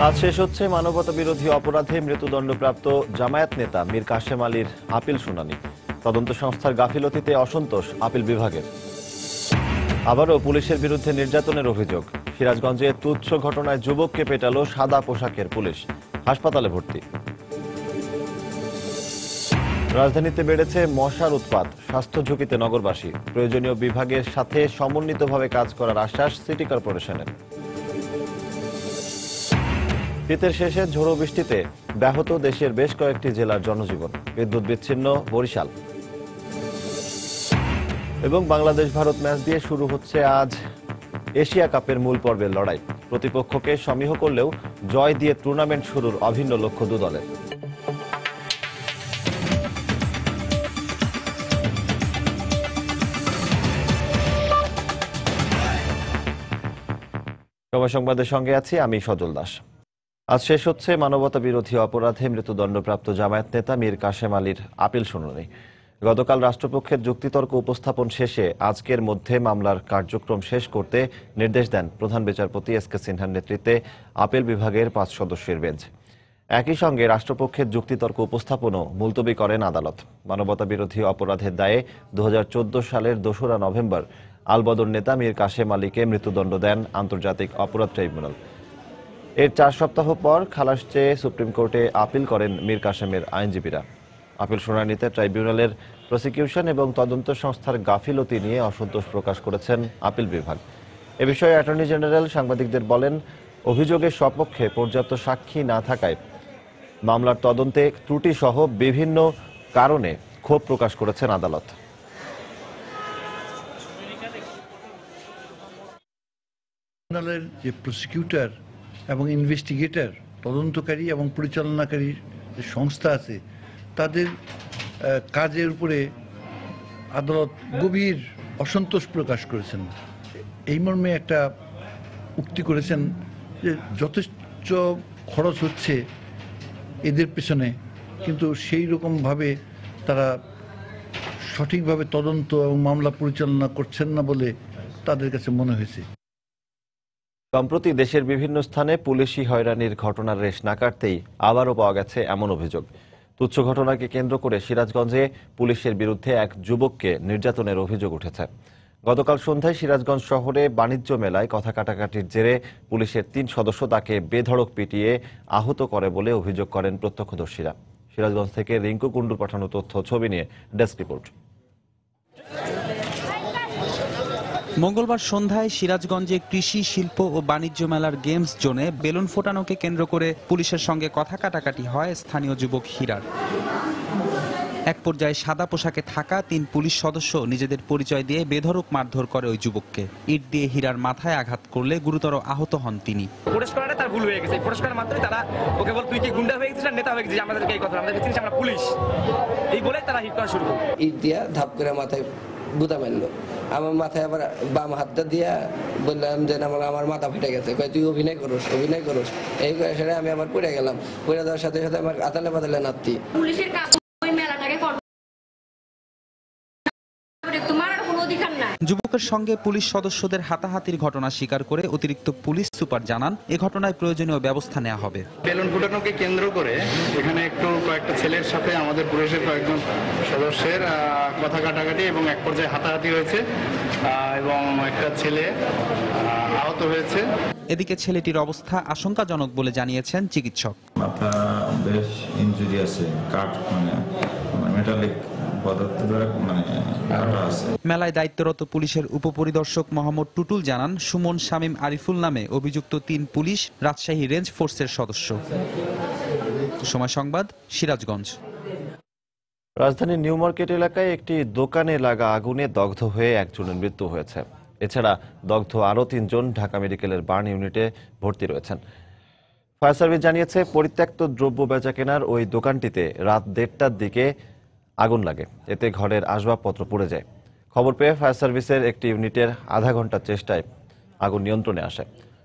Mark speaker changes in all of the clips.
Speaker 1: আজ শেষ হচ্ছে মানবতা বিরোধী অপরাধে মৃত্যুদণ্ডপ্রাপ্ত জামায়াত নেতা মীর কাশেম আলীর আপিল শুনানি। তদন্ত সংস্থার গাফিলতিতে অসন্তোষ আপিল বিভাগের। আবারও পুলিশের বিরুদ্ধে নির্যাতনের অভিযোগ। সিরাজগঞ্জে তুচ্ছ ঘটনায় যুবককে পেটালো সাদা পোশাকের পুলিশ, হাসপাতালে ভর্তি। রাজধানীতে বেড়েছে মশার উৎপাত, স্বাস্থ্য ঝুঁকিতে নগরবাসী। প্রয়োজনীয় বিভাগের সাথে সমন্বিতভাবে কাজ করার আশ্বাস সিটি কর্পোরেশনের। শীতের শেষে ঝোড়ো বৃষ্টিতে ব্যাহত দেশের বেশ কয়েকটি জেলার জনজীবন, বিদ্যুৎ বিচ্ছিন্ন বরিশাল। এবং বাংলাদেশ ভারত ম্যাচ দিয়ে শুরু হচ্ছে আজ এশিয়া কাপের মূল পর্বের লড়াই। প্রতিপক্ষকে সমীহ করলেও জয় দিয়ে টুর্নামেন্ট শুরুর অভিন্ন লক্ষ্য দু দলের। সময় সংবাদের সঙ্গে আছি আমি সজল দাস। আজ শেষ হচ্ছে মানবতা বিরোধী অপরাধে মৃত্যুদণ্ডপ্রাপ্ত জামায়াত নেতা মীর কাশেম আলীর আপিল শুনানি। গতকাল রাষ্ট্রপক্ষের যুক্তিতর্ক উপস্থাপন শেষে আজকের মধ্যে মামলার কার্যক্রম শেষ করতে নির্দেশ দেন প্রধান বিচারপতি এস.কে. সিনহার নেতৃত্বে আপিল বিভাগের 5 সদস্যের বেঞ্চ। একই সঙ্গে রাষ্ট্রপক্ষের যুক্তিতর্ক উপস্থাপনও মুলতবি করেন আদালত। মানবতা বিরোধী অপরাধের দায়ে 2014 সালের 2রা নভেম্বর আলবদর নেতা মীর কাশেম আলীকে মৃত্যুদণ্ড দেন আন্তর্জাতিক অপরাধ ট্রাইব্যুনাল। এর 4 সপ্তাহ পর খালাস চেয়ে সুপ্রিম কোর্টে আপিল করেন মীর কাশেমের আইনজীবীরা। আপিল শুনানিতে ট্রাইব্যুনালের প্রসিকিউশন এবং তদন্ত সংস্থার গাফিলতি নিয়ে অসন্তোষ প্রকাশ করেছেন আপিল বিভাগ। এ বিষয়ে অ্যাটর্নি জেনারেল সাংবাদিকদের বলেন, অভিযোগের সপক্ষে পর্যাপ্ত সাক্ষী না থাকায় মামলার তদন্তে ত্রুটি সহ বিভিন্ন কারণে ক্ষোভ প্রকাশ করেছেন আদালত।
Speaker 2: ট্রাইব্যুনালের যে প্রসিকিউটর এবং ইনভেস্টিগেটর, তদন্তকারী এবং পরিচালনাকারী যে সংস্থা আছে, তাদের কাজের উপরে আদালত গভীর অসন্তোষ প্রকাশ করেছেন। এই মর্মে একটা উক্তি করেছেন যে যথেষ্ট খরচ হচ্ছে এদের পেছনে, কিন্তু সেই রকমভাবে তারা সঠিকভাবে তদন্ত এবং মামলা পরিচালনা করছেন না বলে তাদের কাছে মনে হয়েছে।
Speaker 1: সম্প্রতি দেশের বিভিন্ন স্থানে পুলিশি হয়রানির ঘটনার রেশ না কাটতেই আবারও পাওয়া গেছে এমন অভিযোগ। তুচ্ছ ঘটনাকে কেন্দ্র করে সিরাজগঞ্জে পুলিশের বিরুদ্ধে এক যুবককে নির্যাতনের অভিযোগ উঠেছে। গতকাল সন্ধ্যায় সিরাজগঞ্জ শহরে বাণিজ্য মেলায় কথা কাটাকাটির জেরে পুলিশের 3 সদস্য তাকে বেধড়ক পিটিয়ে আহত করে বলে অভিযোগ করেন প্রত্যক্ষদর্শীরা। সিরাজগঞ্জ থেকে রিঙ্কু কুণ্ডুর পাঠানো তথ্য ছবি নিয়ে ডেস্ক রিপোর্ট।
Speaker 3: মঙ্গলবার সন্ধ্যায় সিরাজগঞ্জে কৃষি, শিল্প ও বাণিজ্য মেলার গেমস জোনে বেলুন ফোটানোকে কেন্দ্র করে পুলিশের সঙ্গে কথা কাটাকাটি হয় স্থানীয় যুবক হীরার। এক পর্যায়ে সাদা পোশাকে থাকা 3 পুলিশ সদস্য নিজেদের পরিচয় দিয়ে বেধড়ক মারধর করে ওই যুবককে। ইট দিয়ে হীরার মাথায় আঘাত করলে গুরুতর আহত হন তিনি।
Speaker 4: তার ভুল হয়ে গেছে, পুরস্কার মাত্রই তারা ওকে বল তুই কি গুন্ডা হয়ে গেছিস না নেতা হয়ে গেছিস, আমাদেরকে এই কথা, আমাদেরকে চিনিস আমরা পুলিশ, এই বলে তারা হিট করা শুরু করে।
Speaker 5: ইট দিয়া ধাপ করে মাথায় গুদা মারলো। আমার মাথায় আবার বাম হাতটা দিয়া বললাম যে আমার মাথা ফেটে গেছে, তুই অভিনয় করস এই সেটা আমি আবার পড়ে গেলাম। পড়ে যাওয়ার সাথে সাথে আমার আতালে পাতালে নাতি। পুলিশের কাজ ওই মেলাটাকে
Speaker 3: যুবকের সঙ্গে পুলিশ সদস্যদের হাতাহাতির ঘটনা স্বীকার করে অতিরিক্ত পুলিশ সুপার জানান, এ ঘটনায় প্রয়োজনীয় ব্যবস্থা নেওয়া হবে।
Speaker 6: বেলুন ফুটানোকে কেন্দ্র করে এখানে কয়েকটা ছেলের সাথে আমাদের পুলিশের কয়েকজন সদস্যের কথা কাটাকাটি এবং এক পর্যায়ে হাতাহাতি হয়েছে এবং একটা ছেলে আহত হয়েছে।
Speaker 3: এদিকে ছেলেটির অবস্থা আশঙ্কাজনক বলে জানিয়েছেন চিকিৎসক।
Speaker 7: মাথা বেশ ইনজুরি আছে, কাট মানে মেটালিক
Speaker 3: মেলায় দায়িত্বরত পুলিশের উপপরিদর্শক মোহাম্মদ টুটুল জানান, সুমন শামীম আরিফুল নামে অভিযুক্ত 3 পুলিশ রাজশাহী রেঞ্জ ফোর্সের সদস্য। সময় সংবাদ, সিরাজগঞ্জ।
Speaker 1: রাজধানীর নিউ মার্কেট এলাকায় একটি দোকানে লাগা আগুনে দগ্ধ হয়ে একজনের মৃত্যু হয়েছে। এছাড়া দগ্ধ আরও 3 জন ঢাকা মেডিকেলের বার্ন ইউনিটে ভর্তি রয়েছেন। ফায়ার সার্ভিস জানিয়েছে, পরিত্যক্ত দ্রব্য বেচা কেনার ওই দোকানটিতে রাত 1:30টার দিকে আগুন লাগে। এতে ঘরের আসবাবপত্র পুড়ে যায়। খবর পেয়ে ফায়ার সার্ভিসের একটি ইউনিটের আধা ঘন্টার চেষ্টায় আগুন নিয়ন্ত্রণে আসে।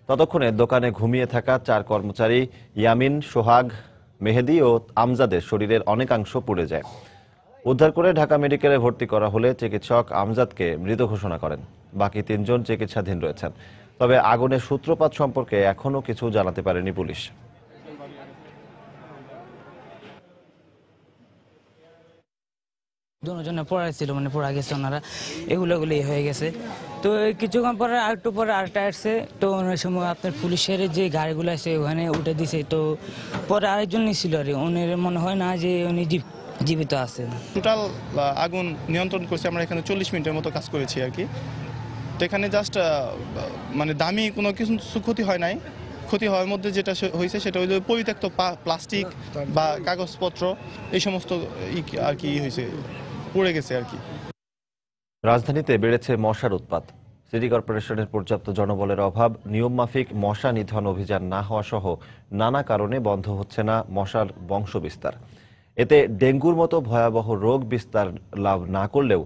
Speaker 1: ততক্ষণে দোকানে ঘুমিয়ে থাকা 4 কর্মচারী ইয়ামিন, সোহাগ, মেহেদি ও আমজাদের শরীরের অনেকাংশ পুড়ে যায়। উদ্ধার করে ঢাকা মেডিকেলে ভর্তি করা হলে চিকিৎসক আমজাদকে মৃত ঘোষণা করেন। বাকি 3 জন চিকিৎসাধীন রয়েছেন। তবে আগুনের সূত্রপাত সম্পর্কে এখনও কিছু জানাতে পারেনি পুলিশ।
Speaker 8: দুজনে পড়াই ছিল, মানে পড়া গেছে ওনারা, এগুলোগুলি হয়ে গেছে। তো কিছুক্ষণ পরে আরেকটু পরে আরেকটা আসছে, তো ওনার সময় আপনার পুলিশের যে গাড়িগুলো আছে ওখানে উঠে দিছে। তো পরে আরেকজন ছিল আর উনি মনে হয় না যে উনি জীবিত আছেন।
Speaker 9: টোটাল আগুন নিয়ন্ত্রণ করছে আমরা এখানে 40 মিনিটের মতো কাজ করেছি আর কি। তো এখানে জাস্ট মানে দামি কোনো কিছু ক্ষতি হয় নাই। ক্ষতি হওয়ার মধ্যে যেটা হয়েছে সেটা হলো পরিত্যক্ত প্লাস্টিক বা কাগজপত্র এই সমস্ত আর কি হয়েছে, পড়ে গেছে আর কি।
Speaker 1: রাজধানীতে বেড়েছে মশার উৎপাত। সিটি কর্পোরেশনের পর্যাপ্ত জনবলের অভাব, নিয়মমাফিক মশা নিধন অভিযান না হওয়া সহ নানা কারণে বন্ধ হচ্ছে না মশার বংশবিস্তার। এতে ডেঙ্গুর মতো ভয়াবহ রোগ বিস্তার লাভ না করলেও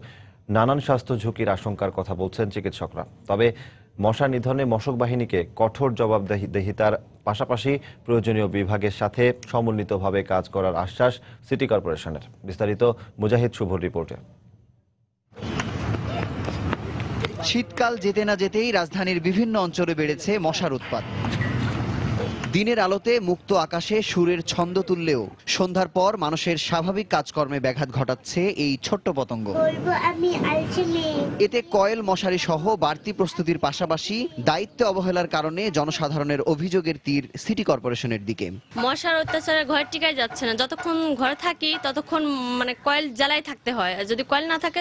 Speaker 1: নানান স্বাস্থ্য ঝুঁকির আশঙ্কার কথা বলছেন চিকিৎসকরা। তবে মশা নিধনে মশক বাহিনীকে কঠোর জবাবদিহিতার পাশাপাশি প্রয়োজনীয় বিভাগের সাথে সমন্বিতভাবে কাজ করার আশ্বাস সিটি কর্পোরেশনের। বিস্তারিত মুজাহিদ শুভর রিপোর্টে।
Speaker 10: শীতকাল যেতে না যেতেই রাজধানীর বিভিন্ন অঞ্চলে বেড়েছে মশার উৎপাত। দিনের আলোতে মুক্ত আকাশে সুরের ছন্দ তুললেও সন্ধ্যার পর মানুষের স্বাভাবিক কাজকর্মে ব্যাঘাত ঘটাচ্ছে এই ছোট্ট পতঙ্গ। এতে কয়েল মশারি সহ বাড়তি প্রস্তুতির পাশাপাশি দায়িত্বে অবহেলার কারণে জনসাধারণের অভিযোগের তীর সিটি কর্পোরেশনের দিকে।
Speaker 11: মশার অত্যাচারে ঘর টিকায় যাচ্ছে না, যতক্ষণ ঘরে থাকি ততক্ষণ মানে কয়েল জ্বালাই থাকতে হয়, আর যদি কয়েল না থাকে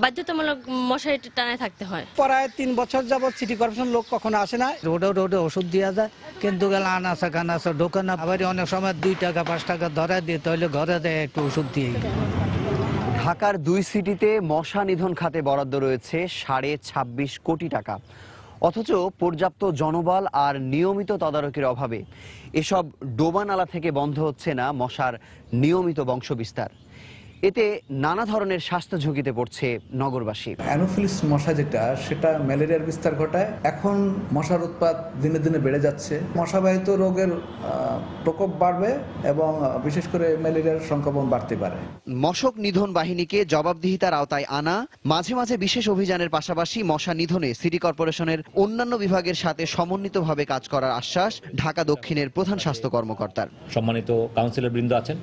Speaker 11: বাধ্যতামূলক মশারি টানায় থাকতে হয়।
Speaker 12: প্রায় 3 বছর যাবত সিটি কর্পোরেশন লোক কখনো আসে না।
Speaker 8: রোডে ওষুধ দেওয়া যায়, কিন্তু আনাচা কানাচা ঢোকে না। আবার অনেক সময় 2 টাকা 5 টাকা ধরা দিয়ে তাহলে ঘরে দেয় একটু ওষুধ দিয়ে।
Speaker 10: ঢাকার 2 সিটিতে মশা নিধন খাতে বরাদ্দ রয়েছে 26.5 কোটি টাকা, অথচ পর্যাপ্ত জনবল আর নিয়মিত তদারকির অভাবে এসব ডোবানালা থেকে বন্ধ হচ্ছে না মশার নিয়মিত বংশবিস্তার। এতে নানা ধরনের স্বাস্থ্য ঝুঁকিতে পড়ছে নগরবাসী।
Speaker 13: অ্যানোফিলিস মশা সেটা ম্যালেরিয়ার বিস্তার ঘটায়। এখন মশার উৎপাত দিনে দিনে বেড়ে যাচ্ছে। মশাবাহিত রোগের প্রকোপ বাড়বে এবং বিশেষ করে ম্যালেরিয়ার সংক্রমণ বাড়তে পারে।
Speaker 10: মশক নিধন বাহিনীকে জবাবদিহিতার আওতায় আনা, মাঝে মাঝে বিশেষ অভিযানের পাশাপাশি মশা নিধনে সিটি কর্পোরেশনের অন্যান্য বিভাগের সাথে সমন্বিতভাবে কাজ করার আশ্বাস ঢাকা দক্ষিণের প্রধান স্বাস্থ্য কর্মকর্তার।
Speaker 14: সম্মানিত কাউন্সিলর বৃন্দ আছেন,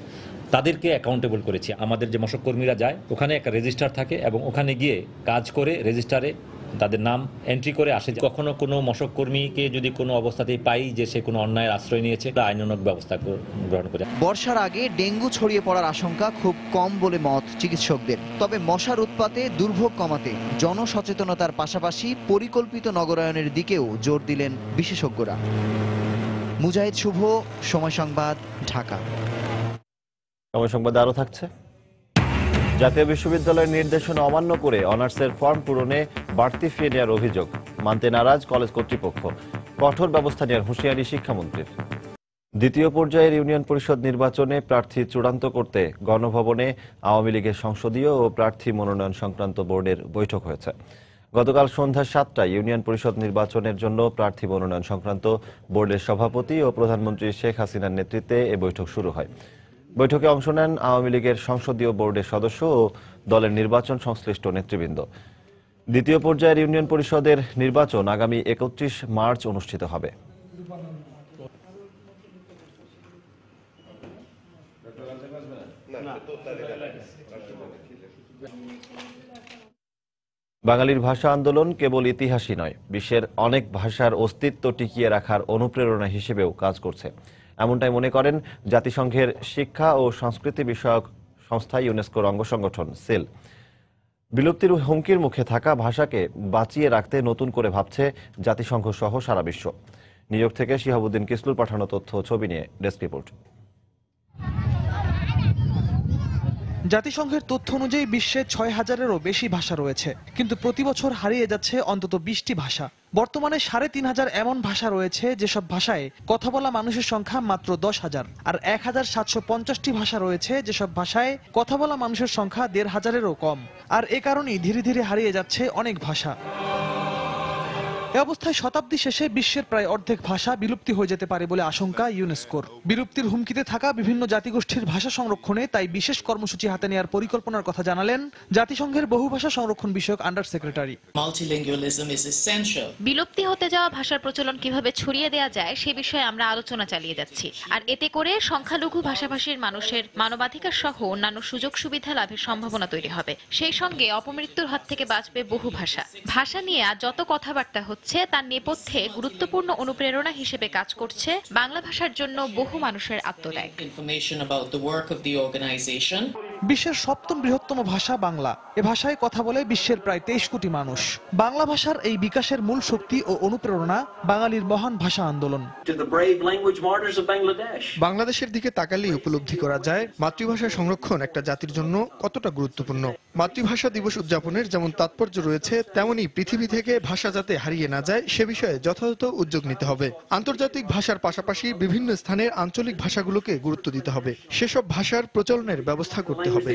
Speaker 14: তাদেরকে অ্যাকাউন্টেবল করেছি। আমাদের যে মশক কর্মীরা যায় ওখানে একটা রেজিস্টার থাকে এবং ওখানে গিয়ে কাজ করে রেজিস্টারে তাদের নাম এন্ট্রি করে আসে। কখনো কোনো মশক কর্মীকে যদি কোনো অবস্থাতেই পাই যে সে কোনো অন্যায়ের আশ্রয় নিয়েছে, আইনানুগ ব্যবস্থা গ্রহণ করে।
Speaker 10: বর্ষার আগে ডেঙ্গু ছড়িয়ে পড়ার আশঙ্কা খুব কম বলে মত চিকিৎসকদের। তবে মশার উৎপাতে দুর্ভোগ কমাতে জনসচেতনতার পাশাপাশি পরিকল্পিত নগরায়নের দিকেও জোর দিলেন বিশেষজ্ঞরা। মুজাহিদ শুভ, সময় সংবাদ, ঢাকা।
Speaker 1: সময় সংবাদে আরও থাকছে। জাতীয় বিশ্ববিদ্যালয়ের নির্দেশনা অমান্য করে অনার্সের ফর্ম পূরণে বাড়তি ফি নেওয়ার অভিযোগ। মানতে নারাজ কলেজ কর্তৃপক্ষ, কঠোর ব্যবস্থা নেওয়ার হুঁশিয়ারি শিক্ষামন্ত্রীর। দ্বিতীয় পর্যায়ের ইউনিয়ন পরিষদ নির্বাচনে প্রার্থী চূড়ান্ত করতে গণভবনে আওয়ামী লীগের সংসদীয় ও প্রার্থী মনোনয়ন সংক্রান্ত বোর্ডের বৈঠক হয়েছে। গতকাল সন্ধ্যা 7টায় ইউনিয়ন পরিষদ নির্বাচনের জন্য প্রার্থী মনোনয়ন সংক্রান্ত বোর্ডের সভাপতি ও প্রধানমন্ত্রী শেখ হাসিনার নেতৃত্বে এ বৈঠক শুরু হয়। বৈঠকে অংশ নেন আওয়ামী লীগের সংসদীয় বোর্ডের সদস্য ও দলের নির্বাচন সংশ্লিষ্ট নেতৃবৃন্দ। দ্বিতীয় পর্যায়ের ইউনিয়ন পরিষদের নির্বাচন আগামী 31 মার্চ অনুষ্ঠিত হবে। বাঙালির ভাষা আন্দোলন কেবল ইতিহাসই নয়, বিশ্বের অনেক ভাষার অস্তিত্ব টিকিয়ে রাখার অনুপ্রেরণা হিসেবেও কাজ করছে। এমনটাই মনে করেন জাতিসংঘের শিক্ষা ও সংস্কৃতি বিষয়ক সংস্থা ইউনেস্কোর অঙ্গ সংগঠন সেল। বিলুপ্তির হুমকির মুখে থাকা ভাষাকে বাঁচিয়ে রাখতে নতুন করে ভাবছে জাতিসংঘ সহ সারা বিশ্ব। নিউ ইয়র্ক থেকে শিহাবুদ্দিন কিসলুর পাঠানো তথ্য ছবি নিয়ে ডেস্ক রিপোর্ট।
Speaker 15: জাতিসংঘের তথ্য অনুযায়ী বিশ্বে 6000-এরও বেশি ভাষা রয়েছে, কিন্তু প্রতি বছর হারিয়ে যাচ্ছে অন্তত 20টি ভাষা। বর্তমানে 3500 এমন ভাষা রয়েছে যেসব ভাষায় কথা বলা মানুষের সংখ্যা মাত্র 10,000, আর 1750টি ভাষা রয়েছে যেসব ভাষায় কথা বলা মানুষের সংখ্যা 1500-এরও কম। আর এ কারণেই ধীরে ধীরে হারিয়ে যাচ্ছে অনেক ভাষা। এ অবস্থায় শতাব্দী শেষে বিশ্বের প্রায় অর্ধেক ভাষা বিলুপ্তি হয়ে যেতে পারে বলে আশঙ্কা ইউনেস্কোর। বিলুপ্তির হুমকিতে থাকা বিভিন্ন জাতিগোষ্ঠীর ভাষা সংরক্ষণে তাই বিশেষ কর্মসূচি হাতে নেওয়ার পরিকল্পনার কথা জানালেন জাতিসংঘের বহুভাষা সংরক্ষণ বিষয়ক আন্ডার সেক্রেটারি।
Speaker 16: বিলুপ্তি হতে যাওয়া ভাষার প্রচলন কিভাবে ছড়িয়ে দেওয়া যায় সে বিষয়ে আমরা আলোচনা চালিয়ে যাচ্ছি, আর এতে করে সংখ্যালঘু ভাষাভাষীর মানুষের মানবাধিকার সহ অন্যান্য সুযোগ সুবিধা লাভের সম্ভাবনা তৈরি হবে। সেই সঙ্গে অপমৃত্যুর হাত থেকে বাঁচবে বহু ভাষা। ভাষা নিয়ে আজ যত কথাবার্তা হচ্ছে তার নেপথ্যে গুরুত্বপূর্ণ অনুপ্রেরণা হিসেবে কাজ করছে বাংলা ভাষার জন্য বহু মানুষের আত্মত্যাগ।
Speaker 15: বিশ্বের 7ম বৃহত্তম ভাষা বাংলা। এ ভাষায় কথা বলে বিশ্বের প্রায় 23 কোটি মানুষ। বাংলা ভাষার এই বিকাশের মূল শক্তি ও অনুপ্রেরণা বাঙালির মহান ভাষা আন্দোলন।
Speaker 17: বাংলাদেশের দিকে তাকালেই উপলব্ধি করা যায় মাতৃভাষা সংরক্ষণ একটা জাতির জন্য কতটা গুরুত্বপূর্ণ। মাতৃভাষা দিবস উদযাপনের যেমন তাৎপর্য রয়েছে, তেমনি পৃথিবী থেকে ভাষা যাতে হারিয়ে না যায় সে বিষয়ে যথাযথ উদ্যোগ নিতে হবে। আন্তর্জাতিক ভাষার পাশাপাশি বিভিন্ন স্থানের আঞ্চলিক ভাষাগুলোকে গুরুত্ব দিতে হবে। সেসব ভাষার প্রচলনের ব্যবস্থা করতে হবে।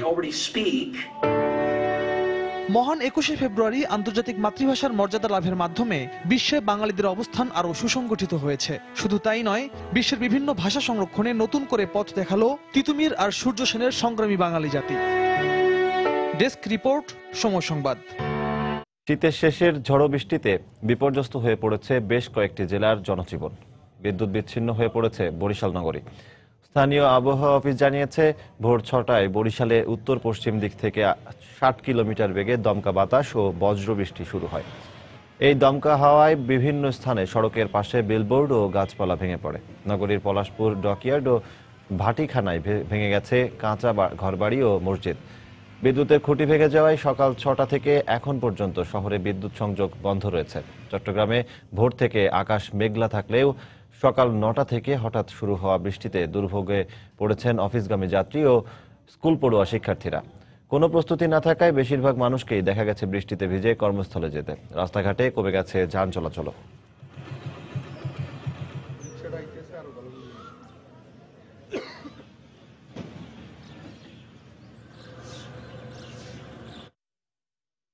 Speaker 15: মহান 21শে ফেব্রুয়ারি আন্তর্জাতিক মাতৃভাষার মর্যাদা লাভের মাধ্যমে বিশ্বে বাঙালিদের অবস্থান আরও সুসংগঠিত হয়েছে। শুধু তাই নয়, বিশ্বের বিভিন্ন ভাষা সংরক্ষণে নতুন করে পথ দেখালো তিতুমির আর সূর্য সেনের সংগ্রামী বাঙালি জাতি। ডেস্ক রিপোর্ট, সময় সংবাদ।
Speaker 1: শীতের শেষের ঝড়ো বৃষ্টিতে বিপর্যস্ত হয়ে পড়েছে বেশ কয়েকটি জেলার জনজীবন। বিদ্যুৎ বিচ্ছিন্ন হয়ে পড়েছে বরিশাল নগরী। স্থানীয় আবহাওয়া অফিস জানিয়েছে, ভোর 6টায় বরিশালে উত্তর পশ্চিম দিক থেকে 60 কিলোমিটার বেগে দমকা বাতাস ও বজ্রবৃষ্টি শুরু হয়। এই দমকা হাওয়ায় বিভিন্ন স্থানে সড়কের পাশে বিলবোর্ড ও গাছপালা ভেঙে পড়ে। নগরীর পলাশপুর ডকইয়ার্ড ও ভাটিখানায় ভেঙে গেছে কাঁচা ঘরবাড়ি ও মসজিদ। বিদ্যুতের খুঁটি ভেঙে যাওয়ায় সকাল 6টা থেকে এখন পর্যন্ত শহরে বিদ্যুৎ সংযোগ বন্ধ রয়েছে। চট্টগ্রামে ভোর থেকে আকাশ মেঘলা থাকলেও সকাল 9টা থেকে হঠাৎ শুরু হওয়া বৃষ্টিতে দুর্ভোগে পড়েছেন অফিসগামী যাত্রী ও স্কুল পড়ুয়া শিক্ষার্থীরা। কোনো প্রস্তুতি না থাকায় বেশিরভাগ মানুষকেই দেখা গেছে বৃষ্টিতে ভিজে কর্মস্থলে যেতে। রাস্তাঘাটে কমে গেছে যান চলাচল।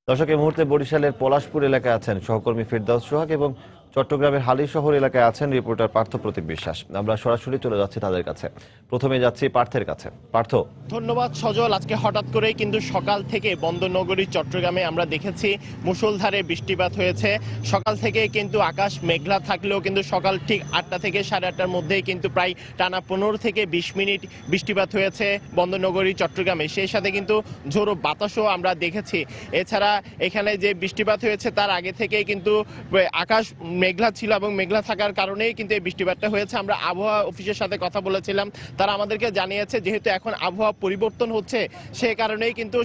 Speaker 1: দর্শক, এই মুহূর্তে বরিশালের পলাশপুর এলাকায় আছেন সহকর্মী ফিরদাউস সোহাগ এবং চট্টগ্রামের হালি শহর এলাকায় আছেন রিপোর্টার পার্থ প্রতীক বিশ্বাস। আমরা সরাসরি চলে যাচ্ছি তাদের কাছে। প্রথমে যাচ্ছি পার্থের কাছে। পার্থ।
Speaker 18: ধন্যবাদ সজল। আজকে হঠাৎ করেই কিন্তু সকাল থেকে বন্দরনগরী চট্টগ্রামে আমরা দেখেছি মুষলধারে বৃষ্টিপাত হয়েছে। সকাল থেকে কিন্তু আকাশ মেঘলা থাকলেও কিন্তু সকাল ঠিক 8টা থেকে 8:30টার মধ্যেই কিন্তু প্রায় টানা 15 থেকে 20 মিনিট বৃষ্টিপাত হয়েছে বন্দরনগরী চট্টগ্রামে। সেই সাথে কিন্তু ঝোড়ো বাতাসও আমরা দেখেছি। এছাড়া এখানে যে বৃষ্টিপাত হয়েছে তার আগে থেকেই কিন্তু আকাশ মেঘলা ছিল এবং মেঘলা থাকার কারণেই কিন্তু এই বৃষ্টিপাতটা হয়েছে। আমরা আবহাওয়া অফিসের সাথে কথা বলেছিলাম, তারা আমাদেরকে জানিয়েছে যেহেতু এখন আবহাওয়া পরিবর্তন হচ্ছে সে কারণেই কিন্তু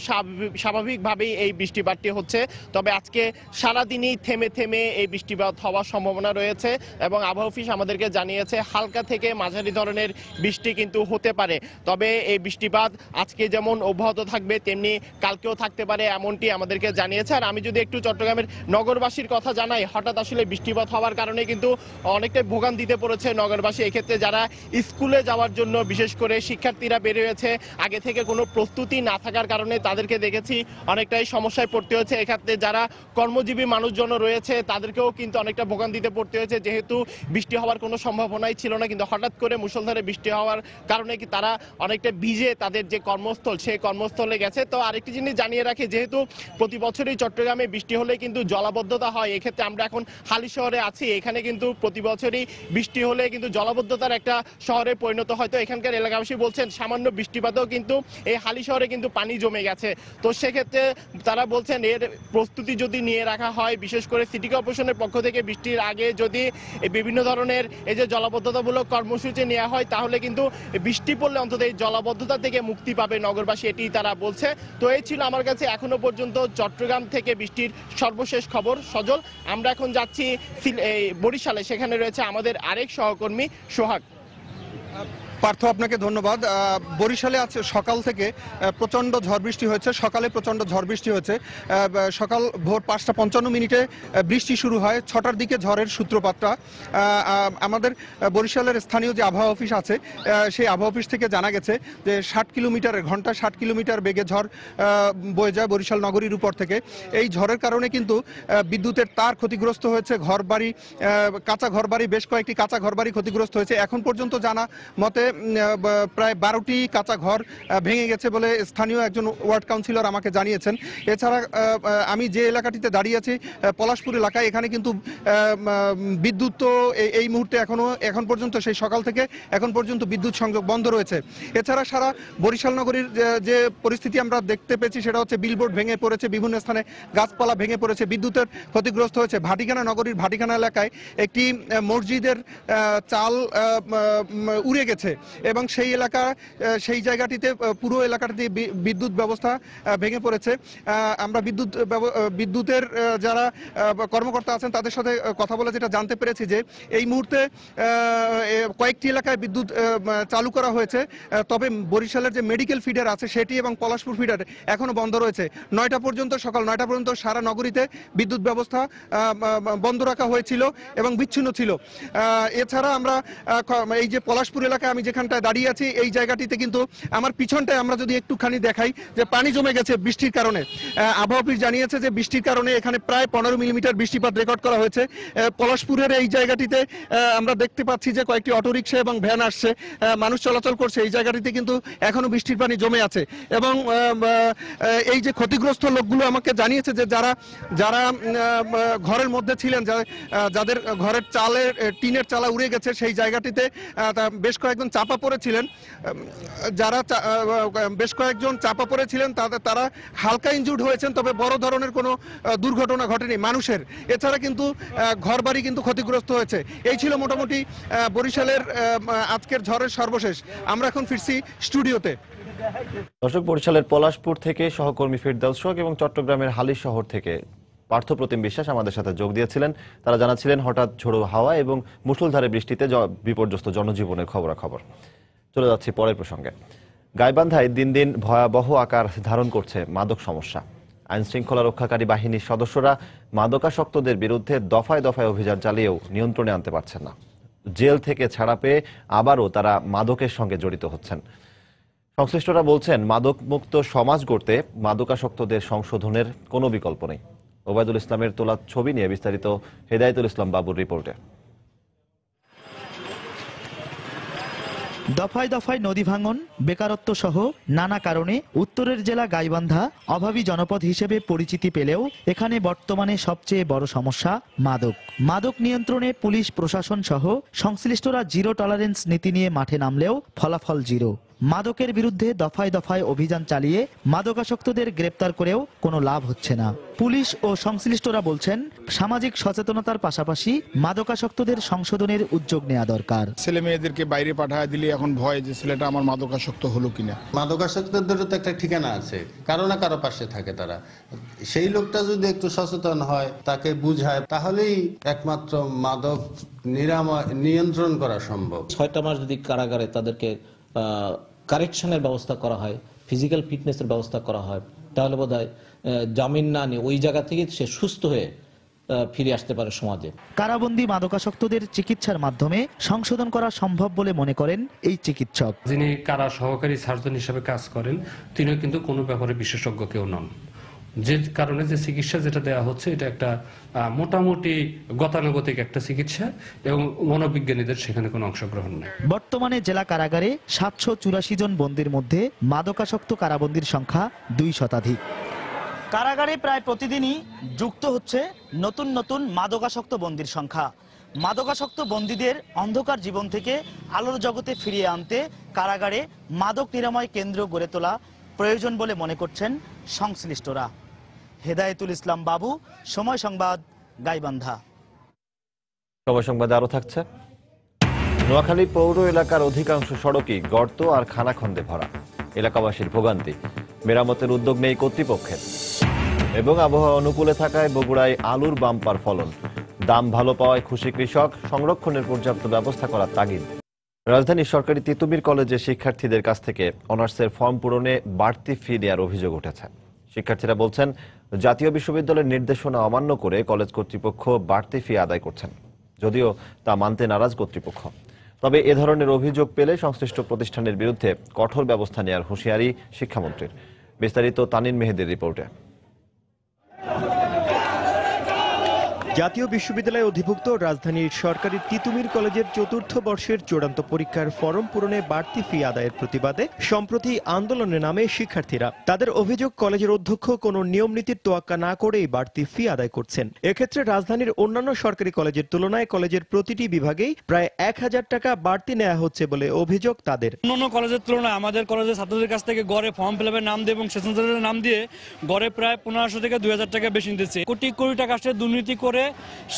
Speaker 18: স্বাভাবিকভাবেই এই বৃষ্টিপাতটি হচ্ছে। তবে আজকে সারাদিনই থেমে থেমে এই বৃষ্টিপাত হওয়ার সম্ভাবনা রয়েছে এবং আবহাওয়া অফিস আমাদেরকে জানিয়েছে হালকা থেকে মাঝারি ধরনের বৃষ্টি কিন্তু হতে পারে। তবে এই বৃষ্টিপাত আজকে যেমন অব্যাহত থাকবে তেমনি কালকেও থাকতে পারে এমনটি আমাদেরকে জানিয়েছে। আর আমি যদি একটু চট্টগ্রামের নগরবাসীর কথা জানাই, হঠাৎ আসলে বৃষ্টিপাত হওয়ার কারণে কিন্তু অনেকটাই ভোগান্তিতে পড়েছে নগরবাসী। এক্ষেত্রে যারা স্কুলে যাওয়ার জন্য বিশেষ করে শিক্ষার্থীরা বের হয়েছে, আগে থেকে কোনো প্রস্তুতি না থাকার কারণে তাদেরকে দেখেছি অনেকটাই সমস্যায় পড়তে হয়েছে। এক্ষেত্রে যারা কর্মজীবী মানুষজন রয়েছে তাদেরকেও কিন্তু অনেকটা ভোগান্তিতে পড়তে হয়েছে, যেহেতু বৃষ্টি হওয়ার কোনো সম্ভাবনাই ছিল না। কিন্তু হঠাৎ করে মুষলধারে বৃষ্টি হওয়ার কারণে কি তারা অনেকটা ভিজে তাদের যে কর্মস্থল সেই কর্মস্থলে গেছে। তো আরেকটি জিনিস জানিয়ে রাখি, যেহেতু প্রতি বছরই চট্টগ্রামে বৃষ্টি হলে কিন্তু জলাবদ্ধতা হয়। এক্ষেত্রে আমরা এখন হালি শহরে আছি, এখানে কিন্তু প্রতি বছরই বৃষ্টি হলে কিন্তু জলাবদ্ধতার একটা শহরে পরিণত হয়। তো এখানকার এলাকাবাসী বলছেন সামান্য বৃষ্টিপাতেও কিন্তু এই হালি শহরে কিন্তু পানি জমে গেছে। তো সেক্ষেত্রে তারা বলছেন এর প্রস্তুতি যদি নিয়ে রাখা হয়, বিশেষ করে সিটি কর্পোরেশনের পক্ষ থেকে বৃষ্টির আগে যদি বিভিন্ন ধরনের এই যে জলাবদ্ধতামূলক কর্মসূচি নেওয়া হয়, তাহলে কিন্তু বৃষ্টি পড়লে অন্তত এই জলাবদ্ধতা থেকে মুক্তি পাবে নগরবাসী, এটি তারা বলছে। তো এই ছিল আমার কাছে এখনো পর্যন্ত চট্টগ্রাম থেকে বৃষ্টির সর্বশেষ খবর। সজল, আমরা এখন যাচ্ছি বরিশালে, সেখানে রয়েছে আমাদের আরেক সহকর্মী সোহাগ।
Speaker 19: পার্থ, আপনাকে ধন্যবাদ। বরিশালে আজ সকাল থেকে প্রচণ্ড ঝড় বৃষ্টি হয়েছে। সকালে প্রচণ্ড ঝড় বৃষ্টি হয়েছে। সকাল ভোর 5:55 বৃষ্টি শুরু হয়। 6টার দিকে ঝড়ের সূত্রপাতটা। আমাদের বরিশালের স্থানীয় যে আবহাওয়া অফিস আছে সেই আবহাওয়া অফিস থেকে জানা গেছে যে 60 কিলোমিটার বেগে ঝড় বয়ে যায় বরিশাল নগরীর উপর থেকে। এই ঝড়ের কারণে কিন্তু বিদ্যুতের তার ক্ষতিগ্রস্ত হয়েছে, ঘরবাড়ি, কাঁচা ঘরবাড়ি, বেশ কয়েকটি কাঁচা ঘরবাড়ি ক্ষতিগ্রস্ত হয়েছে। এখন পর্যন্ত জানা মতে প্রায় 12টি কাঁচা ঘর ভেঙে গেছে বলে স্থানীয় একজন ওয়ার্ড কাউন্সিলর আমাকে জানিয়েছেন। এছাড়া আমি যে এলাকাটিতে দাঁড়িয়ে আছি পলাশপুর এলাকায়, এখানে কিন্তু বিদ্যুৎ তো এই মুহূর্তে এখন পর্যন্ত সেই সকাল থেকে এখন পর্যন্ত বিদ্যুৎ সংযোগ বন্ধ রয়েছে। এছাড়া সারা বরিশাল নগরীর যে পরিস্থিতি আমরা দেখতে পেয়েছি সেটা হচ্ছে বিলবোর্ড ভেঙে পড়েছে, বিভিন্ন স্থানে গাছপালা ভেঙে পড়েছে, বিদ্যুতের ক্ষতিগ্রস্ত হয়েছে। ভাটিখানা নগরীর ভাটিখানা এলাকায় একটি মসজিদের চাল উড়ে গেছে এবং সেই জায়গাটিতে পুরো এলাকাটিতে বিদ্যুৎ ব্যবস্থা ভেঙে পড়েছে। আমরা বিদ্যুতের যারা কর্মকর্তা আছেন তাদের সাথে কথা বলে যেটা জানতে পেরেছি যে এই মুহূর্তে কয়েকটি এলাকায় বিদ্যুৎ চালু করা হয়েছে, তবে বরিশালের যে মেডিকেল ফিডার আছে সেটি এবং পলাশপুর ফিডার এখনো বন্ধ রয়েছে। সকাল 9টা পর্যন্ত সারা নগরীতে বিদ্যুৎ ব্যবস্থা বন্ধ রাখা হয়েছিল এবং বিচ্ছিন্ন ছিল। এছাড়া আমরা এই যে পলাশপুর এলাকায় আমি যেখানটায় দাঁড়িয়ে আছি এই জায়গাটিতে কিন্তু আমার পিছনটায় আমরা যদি একটুখানি দেখাই যে পানি জমে গেছে বৃষ্টির কারণে। আবহাওয়া অফিস জানিয়েছে যে বৃষ্টির কারণে এখানে প্রায় 15 মিলিমিটার বৃষ্টিপাত রেকর্ড করা হয়েছে। পলাশপুরের এই জায়গাটিতে আমরা দেখতে পাচ্ছি যে কয়েকটি অটোরিকশা এবং ভ্যান আসছে, মানুষ চলাচল করছে। এই জায়গাটিতে কিন্তু এখনো বৃষ্টির পানি জমে আছে এবং এই যে ক্ষতিগ্রস্ত লোকগুলো আমাকে জানিয়েছে যে যারা ঘরের মধ্যে ছিলেন, যাদের ঘরের টিনের চালা উড়ে গেছে, সেই জায়গাটিতে বেশ কয়েকজন চাপা পড়েছিলেন। তারা হালকা ইনজুর্ড হয়েছেন, তবে বড় ধরনের কোনো দুর্ঘটনা ঘটেনি মানুষের। এছাড়া কিন্তু ঘরবাড়ি কিন্তু ক্ষতিগ্রস্ত হয়েছে। এই ছিল মোটামুটি বরিশালের আজকের ঝড়ের সর্বশেষ। আমরা এখন ফিরছি স্টুডিওতে।
Speaker 1: দর্শক, বরিশালের পলাশপুর থেকে সহকর্মী ফিরদাউস হক এবং চট্টগ্রামের হালিশ শহর থেকে পার্থ প্রতিম বিশ্বাস আমাদের সাথে যোগ দিয়েছিলেন। তারা জানাচ্ছিলেন হঠাৎ ঝোড়ো হাওয়া এবং মুষলধারে বৃষ্টিতে বিপর্যস্ত জনজীবনের খবরাখবর। চলে যাচ্ছি পরের প্রসঙ্গে। গাইবান্ধায় দিন দিন ভয়াবহ আকার ধারণ করছে মাদক সমস্যা। আইন শৃঙ্খলা রক্ষাকারী বাহিনীর সদস্যরা মাদকাসক্তদের বিরুদ্ধে দফায় দফায় অভিযান চালিয়েও নিয়ন্ত্রণে আনতে পারছেন না। জেল থেকে ছাড়া পেয়ে আবারও তারা মাদকের সঙ্গে জড়িত হচ্ছেন। সংশ্লিষ্টরা বলছেন, মাদক মুক্ত সমাজ গড়তে মাদকাসক্তদের সংশোধনের কোনো বিকল্প নেই। ওবায়দুল ইসলামের তোলা ছবি নিয়ে বিস্তারিত হেদায়েতুল ইসলাম বাবুর রিপোর্টে।
Speaker 20: দফায় দফায় নদী ভাঙন, বেকারত্ব সহ নানা কারণে উত্তরের জেলা গাইবান্ধা অভাবী জনপদ হিসেবে পরিচিতি পেলেও এখানে বর্তমানে সবচেয়ে বড় সমস্যা মাদক নিয়ন্ত্রণে পুলিশ প্রশাসন সহ সংশ্লিষ্টরা জিরো টলারেন্স নীতি নিয়ে মাঠে নামলেও ফলাফল জিরো। মাদকের বিরুদ্ধে দফায় দফায় অভিযান চালিয়ে মাদকাসক্তদের গ্রেপ্তার করেও কোনো লাভ হচ্ছে না। পুলিশ ও সংশ্লিষ্টরা বলছেন, সামাজিক সচেতনতার পাশাপাশি মাদকাসক্তদের সংশোধনের উদ্যোগ নেওয়া দরকার।
Speaker 21: ছেলে মেয়েদেরকে বাইরে পাঠায় দিলে এখন ভয় যে ছেলেটা আমার মাদকাসক্ত হলো কিনা।
Speaker 22: মাদকাসক্তদের তো একটা ঠিকানা আছে, কারো না কারো পাশে থাকে তারা। সেই লোকটা যদি একটু সচেতন হয়, তাকে বুঝায়, তাহলেই একমাত্র মাদক নিয়ন্ত্রণ করা সম্ভব।
Speaker 23: 6টা মাস যদি কারাগারে তাদেরকে কারেকশনের ব্যবস্থা করা হয়, ফিজিক্যাল ফিটনেসের ব্যবস্থা করা হয়, তাহলে বোধহয় জামিন না নিয়ে ওই জায়গা থেকে সে সুস্থ হয়ে ফিরে আসতে পারে সমাজে।
Speaker 20: কারাবন্দী মাদকাসক্তদের চিকিৎসার মাধ্যমে সংশোধন করা সম্ভব বলে মনে করেন এই চিকিৎসক।
Speaker 24: যিনি কারা সহকারী সার্জন হিসেবে কাজ করেন, তিনিও কিন্তু কোনো ব্যাপারে বিশেষজ্ঞ কেউ নন। যে কারণে যে চিকিৎসা যেটা দেওয়া হচ্ছে, এটা একটা মোটামুটি গতানুগতিক একটা চিকিৎসা এবং মনোবিজ্ঞানীদের সেখানে কোনো অংশগ্রহণ নেই।
Speaker 20: বর্তমানে জেলা কারাগারে 784 জন বন্দীর মধ্যে মাদকাসক্ত কারাবন্দীর সংখ্যা 2 শতাধিক। কারাগারে প্রায় প্রতিদিনই যুক্ত হচ্ছে নতুন নতুন মাদকাসক্ত বন্দীর সংখ্যা। মাদকাসক্ত বন্দীদের অন্ধকার জীবন থেকে আলোর জগতে ফিরিয়ে আনতে কারাগারে মাদক নিরাময় কেন্দ্র গড়ে তোলা প্রয়োজন বলে মনে করছেন সংশ্লিষ্টরা। হেদায়েতুল ইসলাম বাবু, সময় সংবাদ, গাইবান্ধা।
Speaker 1: সময় সংবাদে আরো থাকছে, নোয়াখালী পৌর এলাকার অধিকাংশ সড়কই গর্ত আর খানাখন্দে ভরা। এলাকাবাসীর ভোগান্তি, মেরামতের উদ্যোগ নেই কর্তৃপক্ষের। এবং আবহাওয়া অনুকূলে থাকায় বগুড়ায় আলুর বাম্পার ফলন। দাম ভালো পাওয়ায় খুশি কৃষক, সংরক্ষণের পর্যাপ্ত ব্যবস্থা করার তাগিদ। রাজধানীর সরকারি তিতুমির কলেজের শিক্ষার্থীদের কাছ থেকে অনার্সের ফর্ম পূরণে বাড়তি ফি দেওয়ার অভিযোগ উঠেছে। শিক্ষার্থীরা বলছেন, জাতীয় বিশ্ববিদ্যালয়ের নির্দেশনা অমান্য করে কলেজ কর্তৃপক্ষ বাড়তি ফি আদায় করছেন, যদিও তা মানতে নারাজ কর্তৃপক্ষ। তবে এ ধরনের অভিযোগ পেলে সংশ্লিষ্ট প্রতিষ্ঠানের বিরুদ্ধে কঠোর ব্যবস্থা নেওয়ার হুঁশিয়ারি শিক্ষামন্ত্রীর। বিস্তারিত তানিন মেহেদির রিপোর্টে।
Speaker 2: জাতীয় বিশ্ববিদ্যালয়ে অধিভুক্ত রাজধানীর সরকারি তিতুমির কলেজের চতুর্থ বর্ষের চূড়ান্ত পরীক্ষার ফরম পূরণে বাড়তি ফি আদায়ের প্রতিবাদে সম্প্রতি আন্দোলনে নামে শিক্ষার্থীরা। তাদের অভিযোগ, কলেজের অধ্যক্ষ কোনো নিয়ম নীতির তোয়াক্কা না করেই বাড়তি ফি আদায় করছেন। এক্ষেত্রে রাজধানীর অন্যান্য সরকারি কলেজের তুলনায় কলেজের প্রতিটি বিভাগেই প্রায় 1000 টাকা বাড়তি নেওয়া হচ্ছে বলে অভিযোগ তাদের।
Speaker 4: অন্যান্য কলেজের তুলনায় আমাদের কলেজের ছাত্রদের কাছ থেকে গড়ে ফর্ম ফিল আপের নাম দিয়ে এবং সেশন নাম দিয়ে গড়ে প্রায় 1500 থেকে 2000 টাকা বেশি নিতেছে। কোটি কোটি টাকা সে দুর্নীতি করে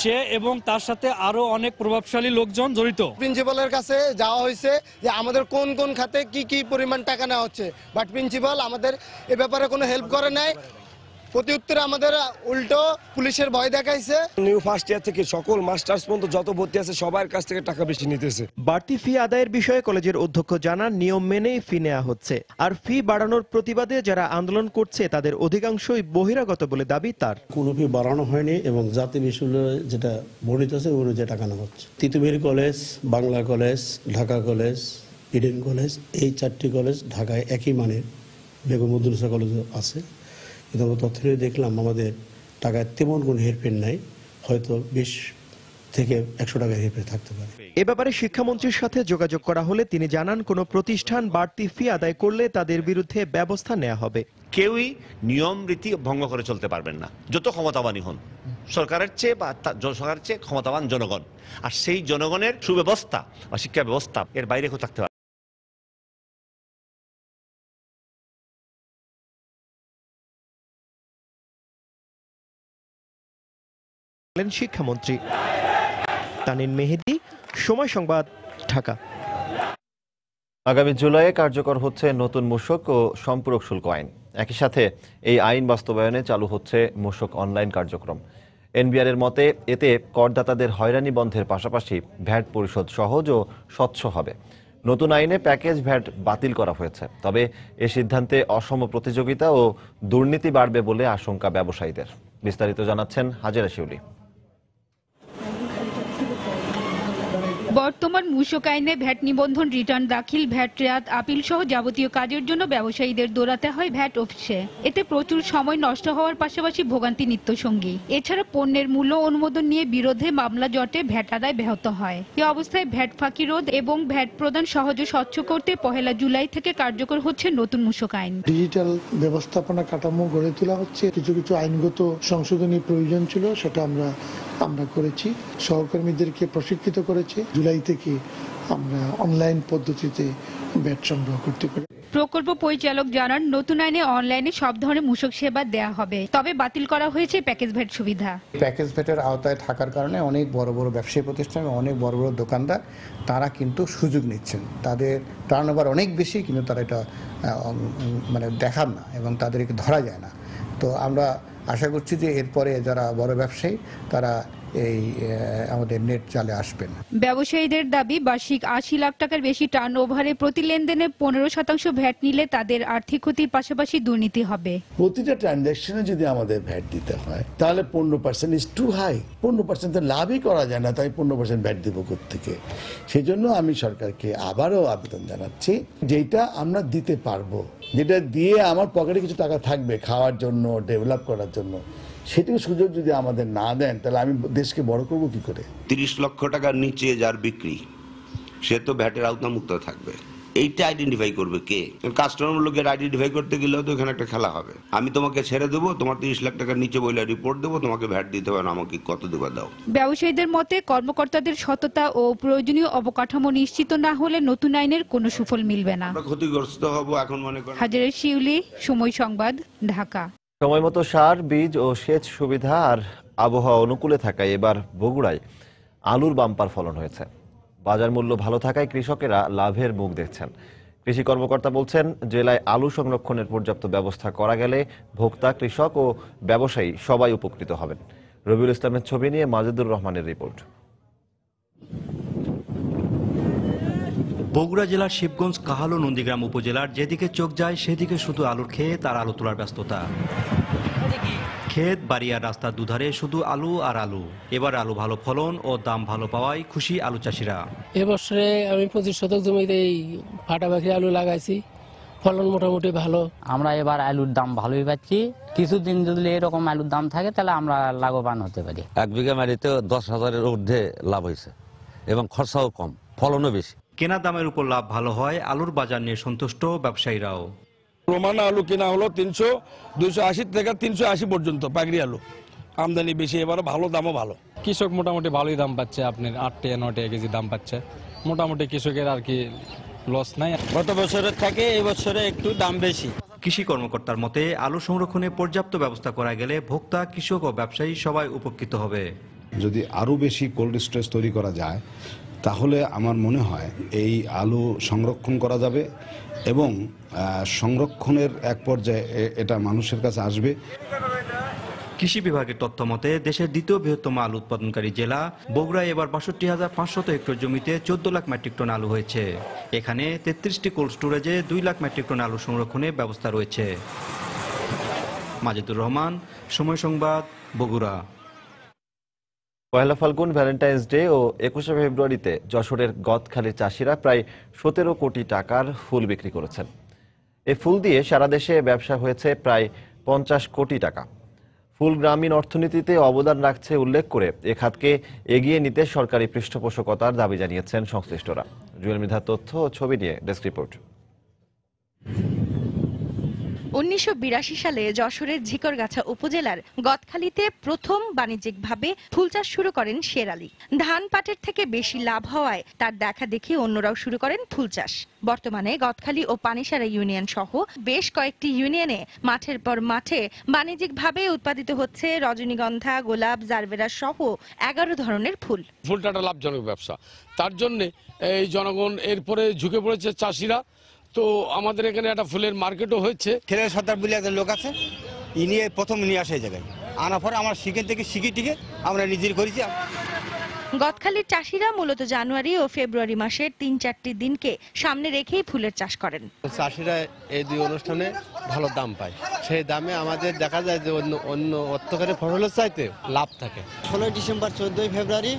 Speaker 4: সে এবং তার সাথে আরো অনেক প্রভাবশালী লোকজন জড়িত।
Speaker 5: প্রিন্সিপালের কাছে যাওয়া হয়েছে যে আমাদের কোন কোন খাতে কি কি পরিমাণ টাকা নেওয়া হচ্ছে, বাট প্রিন্সিপাল আমাদের এ ব্যাপারে কোনো হেল্প করে নাই। প্রতি উত্তরে আমাদের উল্টো পুলিশের ভয় দেখাইছে।
Speaker 6: নিউ ফার্স্ট ইয়ার থেকে সকল মাস্টার্স পর্যন্ত যত ভর্তি আছে সবার কাছ থেকে টাকা বেশি নিতেছে।
Speaker 2: বাড়তি ফি আদায়ের বিষয়ে কলেজের অধ্যক্ষ জানান, নিয়ম মেনেই ফি নেওয়া হচ্ছে। আর ফি বাড়ানোর প্রতিবাদে যারা আন্দোলন করছে তাদের অধিকাংশই বহিরাগত বলে দাবি তার।
Speaker 25: কোনো ফি বাড়ানো হয়নি এবং জাতীয় বিশ্ববিদ্যালয়ে যেটা বর্ণিত আছে ওই অনুযায়ী টাকা নেওয়া হচ্ছে। Titumir college, Bangla college, Dhaka college, Eden college, এই 4টি কলেজ ঢাকায় একই মানের, বেগম মুদ্দুলিসা কলেজও আছে। কিন্তু আমরা তথ্য দেখলাম আমাদের টাকায় তেমন কোনো হেরফের নাই, হয়তো 20 থেকে 100 টাকা হেরফের থাকতে পারে।
Speaker 2: এ ব্যাপারে শিক্ষামন্ত্রীর সাথে যোগাযোগ করা হলে তিনি জানান, কোনো প্রতিষ্ঠান বাড়তি ফি আদায় করলে তাদের বিরুদ্ধে ব্যবস্থা নেওয়া হবে।
Speaker 26: কেউই নিয়ম রীতি ভঙ্গ করে চলতে পারবেন না, যত ক্ষমতাবানই হন। সরকারের চেয়ে বা সরকারের চেয়ে ক্ষমতাবান জনগণ, আর সেই জনগণের সুব্যবস্থা বা শিক্ষা ব্যবস্থা এর বাইরে কেউ থাকতে পারে।
Speaker 2: শিক্ষামন্ত্রী। তানিন মেহেদি, সময় সংবাদ, ঢাকা।
Speaker 1: আগামী জুলাইয়ে কার্যকর হচ্ছে নতুন মূসক ও সম্পূরক শুল্ক আইন। একই সাথে এই আইন বাস্তবায়নে চালু হচ্ছে মূসক অনলাইন কার্যক্রম। এনবিআর এর মতে এতে করদাতাদের হয়রানি বন্ধের পাশাপাশি ভ্যাট পরিশোধ সহজ ও স্বচ্ছ হবে। নতুন আইনে প্যাকেজ ভ্যাট বাতিল করা হয়েছে, তবে এ সিদ্ধান্তে অসম প্রতিযোগিতা ও দুর্নীতি বাড়বে বলে আশঙ্কা ব্যবসায়ীদের। বিস্তারিত জানাচ্ছেন হাজেরা শিউলি।
Speaker 27: বর্তমান মূসক আইনে ভ্যাট নিবন্ধন, রিটার্ন দাখিল, ভ্যাট রেয়াত আপিল সহ যাবতীয় কাজের জন্য ব্যবসায়ীদের দৌড়াতে হয় ভ্যাট অফিসে। এতে প্রচুর সময় নষ্ট হওয়ার পাশাপাশি ভোগান্তি নিত্যসঙ্গী। এছাড়া পণ্যের মূল্য অনুমোদন নিয়ে বিরোধে মামলা জটে ভ্যাট আদায় ব্যাহত হয়। এ অবস্থায় ভ্যাট ফাঁকি রোধ এবং ভ্যাট প্রদান সহজ ও স্বচ্ছ করতে 1 জুলাই থেকে কার্যকর হচ্ছে নতুন মূসক আইন।
Speaker 28: ডিজিটাল ব্যবস্থাপনা কাঠামো গড়ে তোলা হচ্ছে। কিছু কিছু আইনগত সংশোধনী প্রয়োজন ছিল, সেটা আমরা করেছি। সহকর্মীদেরকে প্রশিক্ষিত করেছি। জুলাই থেকে আমরা অনলাইন পদ্ধতিতে ভ্যাট সংগ্রহ করতে পারি।
Speaker 27: প্রকল্প পরিচালক জানান, নতুন আইনে অনলাইনে সব ধরনের মূসক সেবা দেয়া হবে, তবে বাতিল করা হয়েছে প্যাকেজ ভ্যাট সুবিধা।
Speaker 29: প্যাকেজ ভ্যাটের আওতায় থাকার কারণে অনেক বড় বড় ব্যবসায়ী প্রতিষ্ঠান, অনেক বড় বড় দোকানদার তারা কিন্তু সুযোগ নিচ্ছেন। তাদের টার্নওভার অনেক বেশি, কিন্তু তারা এটা দেখান না এবং তাদেরকে ধরা যায় না। তো আমরা আশা করছি যে এরপরে যারা বড় ব্যবসায়ী তারা এই আমাদের নেট চালে আসবেন।
Speaker 27: ব্যবসায়ীদের দাবি, বার্ষিক 80 লাখ টাকার বেশি টার্নওভারে প্রতি লেনদেনে 15% ভ্যাট নিলে তাদের আর্থিক ক্ষতির পাশাপাশি দুর্নীতি হবে।
Speaker 30: প্রতিটা ট্রানজাকশনে যদি আমাদের ভ্যাট দিতে হয় তাহলে 15% ইজ টু হাই। 15% লাভই করা যায় না, তাই 15% ভ্যাট দেবো কোত্থেকে? সেই জন্য আমি সরকারকে আবারও আবেদন জানাচ্ছি, যেটা আমরা দিতে পারবো, যেটা দিয়ে আমার পকেটে কিছু টাকা থাকবে খাওয়ার জন্য, ডেভেলপ করার জন্য, সেটুকু সুযোগ যদি আমাদের না দেন তাহলে আমি দেশকে বড় করবো কি করে?
Speaker 31: 30 লক্ষ টাকার নিচে যার বিক্রি, সে তো ভ্যাটের আওতামুক্ত থাকবে। এইটা আইডেন্টিফাই করবে কে? কাস্টমার লোকের আইডেন্টিফাই করতে গেলেও তো এখানে একটা খেলা হবে। আমি তোমাকে ছেড়ে দেবো, তোমার 30 লাখ টাকার নিচে বলে রিপোর্ট দেবো, তোমাকে ভ্যাট দিতে হবে না, আমাকে কত দেবা দাও।
Speaker 27: ব্যবসায়ীদের মতে, কর্মকর্তাদের সততা ও প্রয়োজনীয় অবকাঠামো নিশ্চিত না হলে নতুন আইনের কোনো সুফল মিলবে না।
Speaker 31: ক্ষতিগ্রস্ত হব এখন মনে করেন।
Speaker 27: হাজেরা শিউলি, সময় সংবাদ, ঢাকা।
Speaker 1: সময় মতো সার, বীজ ও সেচ সুবিধা আর আবহাওয়া অনুকূলে থাকায় এবার বগুড়ায় আলুর বাম্পার ফলন হয়েছে। বাজার মূল্য ভালো থাকায় কৃষকেরা লাভের মুখ দেখছেন। কৃষি কর্মকর্তা বলছেন, জেলায় আলু সংরক্ষণের পর্যাপ্ত ব্যবস্থা করা গেলে ভোক্তা, কৃষক ও ব্যবসায়ী সবাই উপকৃত হবেন। রবিউল ইসলামের ছবি নিয়ে মাজেদুর রহমানের রিপোর্ট।
Speaker 3: বগুড়া জেলার শিবগঞ্জ কাহাল ও নন্দীগ্রাম উপজেলার যেদিকে চোখ যায় সেদিকে শুধু আলুর ক্ষেত আর আলু তোলার ব্যস্ততা। ক্ষেত বাড়ি আর রাস্তার দুধারে শুধু আলু আর আলু। এবার আলু ভালো ফলন ও দাম ভালো পাওয়ায় খুশি আলু চাষিরা।
Speaker 7: এবছরে আমি 25 শতক জমিতে এই ফাটাবাখি আলু লাগাইছি, ফলন মোটামুটি ভালো।
Speaker 8: আমরা এবার আলুর দাম ভালোই পাচ্ছি। কিছুদিন যদি এরকম আলুর দাম থাকে তাহলে আমরা লাভবান হতে পারি।
Speaker 9: 1 বিঘা মাটিতে 10,000-এর ঊর্ধ্বে লাভ হয়েছে এবং খরচাও কম, ফলনও বেশি।
Speaker 3: কেনা দামের উপর লাভ ভালো হয়, আলুর বাজার নিয়ে সন্তুষ্ট ব্যবসায়ীরাও।
Speaker 6: রোমানা আলু কেনা হলো 300, 280 থেকে 380 পর্যন্ত পাগড়ি আলু। আমদানি বেশি, এবার ভালো, দামও ভালো।
Speaker 4: কৃষক মোটামুটি ভালোই দাম পাচ্ছে, আপনার 8 টাকা 9 টাকা কেজি দাম পাচ্ছে। মোটামুটি কৃষকের আর কি লস নাই।
Speaker 10: গত বছরের থেকে এই বছরে একটু দাম বেশি।
Speaker 3: কৃষি কর্মকর্তার মতে আলু সংরক্ষণে পর্যাপ্ত ব্যবস্থা করা গেলে ভোক্তা, কৃষক ও ব্যবসায়ী সবাই উপকৃত হবে।
Speaker 11: যদি আরও বেশি কোল্ড স্টোরেজ তৈরি করা যায় তাহলে আমার মনে হয় এই আলু সংরক্ষণ করা যাবে এবং সংরক্ষণের এক পর্যায়ে এটা মানুষের কাছে আসবে।
Speaker 3: কৃষি বিভাগের তথ্য মতে দেশের দ্বিতীয় বৃহত্তম আলু উৎপাদনকারী জেলা বগুড়ায় এবার 62,500 হেক্টর জমিতে 14 লাখ মেট্রিক টন আলু হয়েছে। এখানে 33টি কোল্ড স্টোরেজে 2 লাখ মেট্রিক টন আলু সংরক্ষণের ব্যবস্থা রয়েছে। মাজেদুর রহমান, সময় সংবাদ, বগুড়া।
Speaker 1: পয়লা ফাল্গুন, ভ্যালেন্টাইন্স ডে ও 21শে ফেব্রুয়ারিতে যশোরের গদখালির চাষিরা প্রায় 17 কোটি টাকার ফুল বিক্রি করেছেন। এই ফুল দিয়ে সারা দেশে ব্যবসা হয়েছে প্রায় 50 কোটি টাকা। ফুল গ্রামীণ অর্থনীতিতে অবদান রাখছে উল্লেখ করে এ খাতকে এগিয়ে নিতে সরকারি পৃষ্ঠপোষকতার দাবি জানিয়েছেন সংশ্লিষ্টরা। জুয়েল মৃধার তথ্য ও ছবি নিয়ে ডেস্ক রিপোর্ট।
Speaker 12: 1982 সালে যশোরের ঝিকরগাছা উপজেলার গদখালিতে প্রথম বাণিজ্যিকভাবে ফুল চাষ শুরু করেন শের আলী। ধান পাটের থেকে বেশি লাভ হওয়ায় তার দেখা দেখি অন্যরাও শুরু করেন ফুল চাষ। বর্তমানে গদখালি ও পানিসারা ইউনিয়ন সহ বেশ কয়েকটি ইউনিয়নে মাঠের পর মাঠে বাণিজ্যিকভাবে উৎপাদিত হচ্ছে রজনীগন্ধা, গোলাপ, জারবেরা সহ 11 ধরনের ফুল।
Speaker 13: ফুলটা একটা লাভজনক ব্যবসা, তার জন্য এই জনগণ এরপরে ঝুঁকে পড়েছে চাষিরা। তো আমাদের এখানে একটা ফুলের মার্কেটও হচ্ছে।
Speaker 14: ছেলে সর্দার বলে একজন লোক আছে, ইনি প্রথম নিয়ে আসে এই জায়গায় আনার পরে আমার সেখান থেকে শিখে আমরা নিজের করেছি।
Speaker 12: গদখালির চাষিরা মূলত জানুয়ারি ও ফেব্রুয়ারি মাসের 3-4টি দিনকে সামনে রেখেই ফুলের চাষ করেন।
Speaker 16: চাষিরা এই দুই অনুষ্ঠানে ভালো দাম পায়, সেই দামে আমাদের দেখা যায় যে অন্য অর্থকারী ফসলের চাইতে লাভ থাকে।
Speaker 17: 16 ডিসেম্বর, 14 ফেব্রুয়ারি,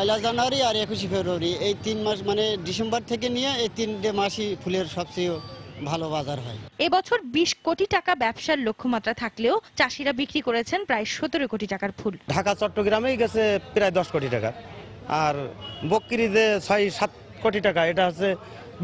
Speaker 17: 1 জানুয়ারি আর 21 ফেব্রুয়ারি, এই 3 মাস মানে ডিসেম্বর থেকে নিয়ে এই 3টে মাসই ফুলের সবচেয়ে ভালো বাজার হয়।
Speaker 12: এবছর 20 কোটি টাকা ব্যবসার লক্ষ্যমাত্রা থাকলেও চাষিরা বিক্রি করেছেন প্রায় 17 কোটি টাকার ফুল।
Speaker 16: ঢাকা চট্টগ্রামেই গেছে প্রায় 10 কোটি টাকা, আর বকরি যে 6-7 কোটি টাকা, এটা হচ্ছে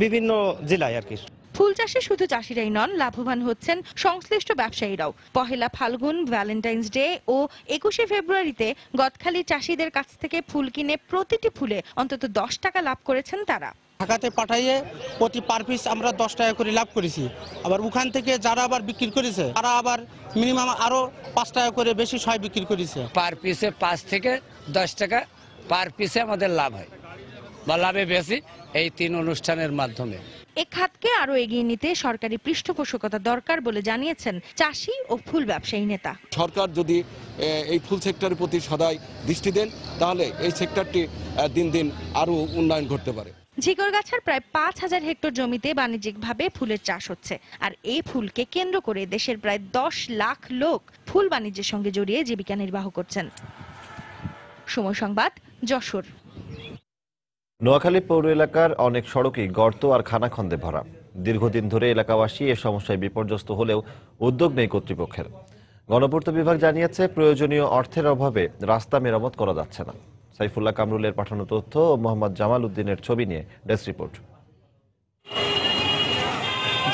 Speaker 16: বিভিন্ন জেলায় আর কি।
Speaker 12: ফুল চাষে শুধু চাষিরাই নন, লাভবান হচ্ছেন সংশ্লিষ্ট ব্যবসায়ীরাও। পহেলা ফাল্গুন, ভ্যালেন্টাইন্স ডে ও 21শে ফেব্রুয়ারিতে গদখালি চাষিদের কাছ থেকে ফুল কিনে প্রতিটি ফুলে অন্তত 10 টাকা লাভ করেছেন তারা।
Speaker 14: ঢাকাতে পাঠাইয়ে প্রতি পার পিস আমরা 10 টাকা করে লাভ করেছি। আবার ওখান থেকে যারা আবার বিক্রি করেছে তারা আবার মিনিমাম আরো 5 টাকা করে বেশি সয় বিক্রি করেছে।
Speaker 32: পার পিসে 5 থেকে 10 টাকা পার পিসে আমাদের লাভ হয় বা লাভে বেশি এই 3 অনুষ্ঠানের মাধ্যমে।
Speaker 12: এ খাতকে আরো এগিয়ে নিতে সরকারি পৃষ্ঠপোষকতা দরকার বলে জানিয়েছেন চাষি ও ফুল ব্যবসায়ী নেতা।
Speaker 33: সরকার যদি এই ফুল সেক্টরের প্রতি সদাই দৃষ্টি দেন তাহলে এই সেক্টরটি দিন দিন আরো উন্নয়ন করতে পারে।
Speaker 12: ঝিকরগাছার প্রায় 5000 হেক্টর জমিতে বাণিজ্যিকভাবে ফুলের চাষ হচ্ছে, আর এই ফুলকে কেন্দ্র করে দেশের প্রায় 10 লাখ লোক ফুল বাণিজ্যের সঙ্গে জড়িয়ে জীবিকা নির্বাহ করছেন। সময় সংবাদ, যশোর।
Speaker 1: নোয়াখালী পৌর এলাকার অনেক সড়কই গর্ত আর খানাখন্দে ভরা। দীর্ঘদিন ধরে এলাকাবাসী এ সমস্যায় বিপর্যস্ত হলেও উদ্যোগ নেই কর্তৃপক্ষের। গণপূর্ত বিভাগ জানিয়েছে প্রয়োজনীয় অর্থের অভাবে রাস্তা মেরামত করা যাচ্ছে না। সাইফুল্লাহ কামরুলের পাঠানো তথ্য ও মোহাম্মদ জামাল উদ্দিনের ছবি নিয়ে ডেস্ক রিপোর্ট।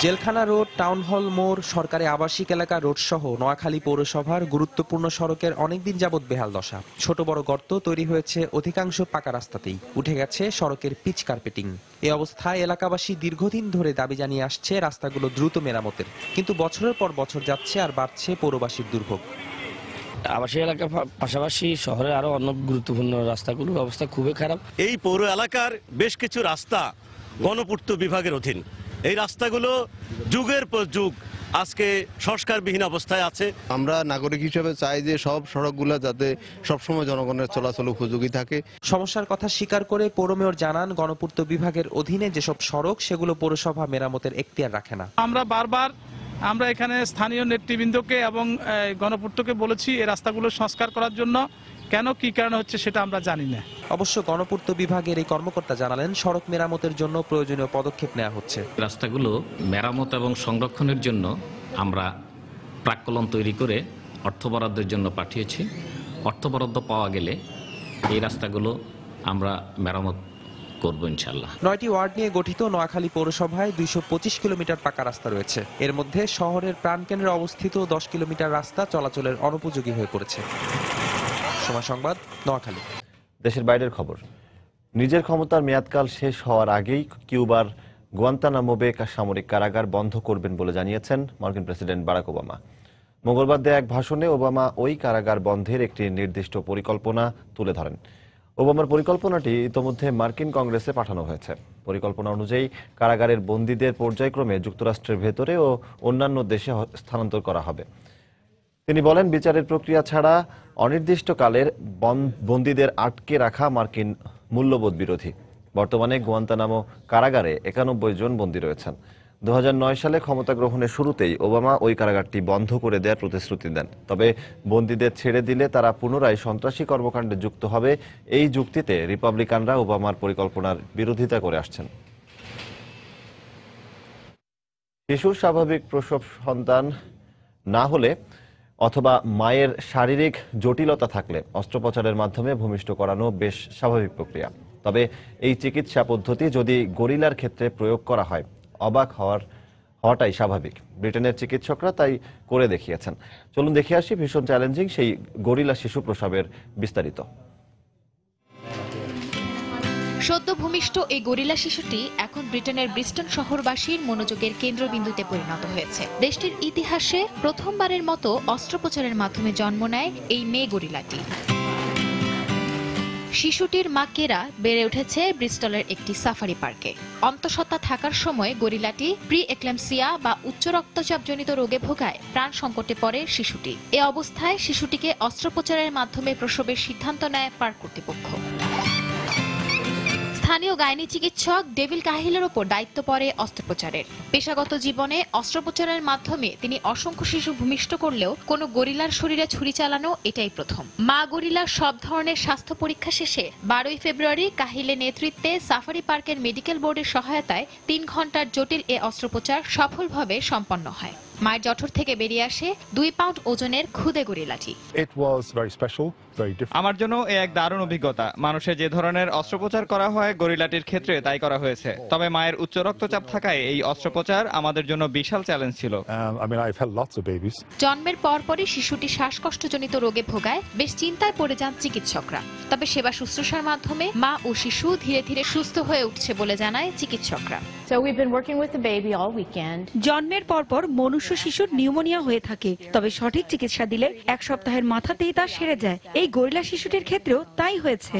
Speaker 34: জেলখানা রোড, টাউন হল মোড়, সরকারি আবাসিক এলাকা রোড সহ নোয়াখালী পৌরসভার গুরুত্বপূর্ণ সড়কের অনেকদিন যাবৎ বেহাল দশা। ছোট বড় গর্ত তৈরি হয়েছে অধিকাংশ পাকা রাস্তাতেই, উঠে গেছে সড়কের পিচ কার্পেটিং। এ অবস্থায় এলাকাবাসী দীর্ঘদিন ধরে দাবি জানিয়ে আসছে রাস্তাগুলো দ্রুত মেরামতের, কিন্তু বছরের পর বছর যাচ্ছে আর বাড়ছে পৌরবাসীর দুর্ভোগ।
Speaker 35: আবাসিক এলাকার পাশাপাশি শহরের আরো অন্য গুরুত্বপূর্ণ রাস্তাগুলোর অবস্থা খুবই খারাপ।
Speaker 36: এই পৌর এলাকার বেশ কিছু রাস্তা গণপূর্ত বিভাগের অধীন। এই রাস্তাগুলো যুগের পর যুগ আজকে সংস্কারবিহীন অবস্থায় আছে।
Speaker 2: আমরা নাগরিক হিসেবে চাই যে সব সড়কগুলো যাতে সবসময় জনগণের চলাচল উপযোগী থাকে।
Speaker 34: সমস্যার কথা স্বীকার করে পৌর মেয়র জানান, গণপূর্ত বিভাগের অধীনে যেসব সড়ক সেগুলো পৌরসভা মেরামতের এখতিয়ার রাখে না।
Speaker 5: আমরা এখানে স্থানীয় নেতৃবৃন্দকে এবং গণপূর্তকে বলেছি এই রাস্তাগুলো সংস্কার করার জন্য। কেন কি কারণে হচ্ছে সেটা আমরা জানি না।
Speaker 34: অবশ্য গণপূর্ত বিভাগের এই কর্মকর্তা জানালেন, সড়ক মেরামতের জন্য প্রয়োজনীয় পদক্ষেপ নেওয়া হচ্ছে।
Speaker 15: রাস্তাগুলো মেরামত এবং সংরক্ষণের জন্য আমরা প্রাক্কলন তৈরি করে অর্থ বরাদ্দের জন্য পাঠিয়েছি। অর্থ বরাদ্দ পাওয়া গেলে এই রাস্তাগুলো আমরা মেরামত করব ইনশাআল্লাহ।
Speaker 34: 9টি ওয়ার্ড নিয়ে গঠিত নোয়াখালী পৌরসভায় 225 কিলোমিটার পাকা রাস্তা রয়েছে। এর মধ্যে শহরের প্রাণকেন্দ্রে অবস্থিত 10 কিলোমিটার রাস্তা চলাচলের অনুপযোগী হয়ে পড়েছে। সময় সংবাদ, নোয়াখালী।
Speaker 1: দেশের বাইরের খবর। নিজের ক্ষমতার মেয়াদকাল শেষ হওয়ার আগেই কিউবার গুয়ান্তানামো বে সামরিক কারাগার বন্ধ করবেন বলে জানিয়েছেন মার্কিন প্রেসিডেন্ট বারাক ওবামা। মঙ্গলবার দেয়া এক ভাষণে ওবামা ওই কারাগার বন্ধের একটি নির্দিষ্ট পরিকল্পনা তুলে ধরেন। ওবামার পরিকল্পনাটি ইতোমধ্যে মার্কিন কংগ্রেসে পাঠানো হয়েছে। পরিকল্পনা অনুযায়ী কারাগারের বন্দীদের পর্যায়ক্রমে যুক্তরাষ্ট্রের ভেতরে ও অন্যান্য দেশে স্থানান্তর করা হবে। তিনি বলেন, বিচারের প্রক্রিয়া ছাড়া অনির্দিষ্টকালের বন্দীদের আটকে রাখা মার্কিন মূল্যবোধ বিরোধী। বর্তমানে গুয়ান্তানামো কারাগারে 91 জন বন্দী রয়েছেন। 2009 সালে ক্ষমতা গ্রহণের শুরুতেই ওবামা ওই কারাগারটি বন্ধ করে দেওয়ার প্রতিশ্রুতি দেন। তবে বন্দীদের ছেড়ে দিলে তারা পুনরায় সন্ত্রাসী কর্মকাণ্ডে যুক্ত হবে, এই যুক্তিতে রিপাবলিকানরা ওবামার পরিকল্পনার বিরোধিতা করে আসছেন। শিশুর স্বাভাবিক প্রসব সন্তান না হলে অথবা মায়ের শারীরিক জটিলতা থাকলে অস্ত্রোপচারের মাধ্যমে ভূমিষ্ঠ করানো বেশ স্বাভাবিক প্রক্রিয়া। তবে এই চিকিৎসা পদ্ধতি যদি গরিলার ক্ষেত্রে প্রয়োগ করা হয়, অবাক হওয়াটাই স্বাভাবিক। ব্রিটেনের চিকিৎসকরা তাই করে দেখিয়েছেন। চলুন দেখে আসি ভীষণ চ্যালেঞ্জিং সেই গরিলা শিশু প্রসবের বিস্তারিত।
Speaker 18: সদ্য ভূমিষ্ঠ এই গরিলা শিশুটি এখন ব্রিটেনের ব্রিস্টন শহরবাসীর মনোযোগের কেন্দ্রবিন্দুতে পরিণত হয়েছে। দেশটির ইতিহাসে প্রথমবারের মতো অস্ত্রোপচারের মাধ্যমে জন্ম নেয় এই মেয়ে গরিলাটি। শিশুটির মা কেরা বেড়ে উঠেছে ব্রিস্টলের একটি সাফারি পার্কে। অন্তঃসত্ত্বা থাকার সময় গরিলাটি প্রি এক্ল্যাম্পসিয়া বা উচ্চ রক্তচাপজনিত রোগে ভোগায় প্রাণ সংকটে পড়ে শিশুটি। এ অবস্থায় শিশুটিকে অস্ত্রোপচারের মাধ্যমে প্রসবের সিদ্ধান্ত নেয় পার্ক কর্তৃপক্ষ। স্থানীয় গাইনি চিকিৎসক ডেভিল কাহিলের ওপর দায়িত্ব পড়ে অস্ত্রোপচারের। পেশাগত জীবনে অস্ত্রোপচারের মাধ্যমে তিনি অসংখ্য শিশু ভূমিষ্ঠ করলেও কোনো গরিলার শরীরে ছুরি চালানো এটাই প্রথম। মা গরিলার সব ধরনের স্বাস্থ্য পরীক্ষা শেষে 12 ফেব্রুয়ারি কাহিলের নেতৃত্বে সাফারি পার্কের মেডিকেল বোর্ডের সহায়তায় 3 ঘন্টার জটিল এ অস্ত্রোপচার সফলভাবে সম্পন্ন হয়। মায়ের জঠর থেকে বেরিয়ে আসে 2 পাউন্ড ওজনের ক্ষুদে গরিলাটি।
Speaker 19: আমার জন্য এক দারুণ অভিজ্ঞতা। মানুষের যে ধরনের অস্ত্রোপচার করা হয় গরিলাটির ক্ষেত্রে তাই করা হয়েছে। তবে মায়ের উচ্চ রক্তচাপ থাকায় এই অস্ত্রোপচার আমাদের জন্য বিশাল চ্যালেঞ্জ ছিল।
Speaker 18: জন্মের পরপরই শিশুটি শ্বাসকষ্টজনিত রোগে ভোগায়। বেশ চিন্তায় পড়ে যান চিকিৎসকরা। তবে সেবা শুশ্রূষার মাধ্যমে মা ও শিশু ধীরে ধীরে সুস্থ হয়ে উঠছে বলে জানায় চিকিৎসকরা।
Speaker 20: জন্মের পরপর মনুষ্য শিশুর নিউমোনিয়া হয়ে থাকে, তবে সঠিক চিকিৎসা দিলে 1 সপ্তাহের মাথাতেই তা সেরে যায়। এই গরিলা শিশুটির ক্ষেত্রেও তাই হয়েছে।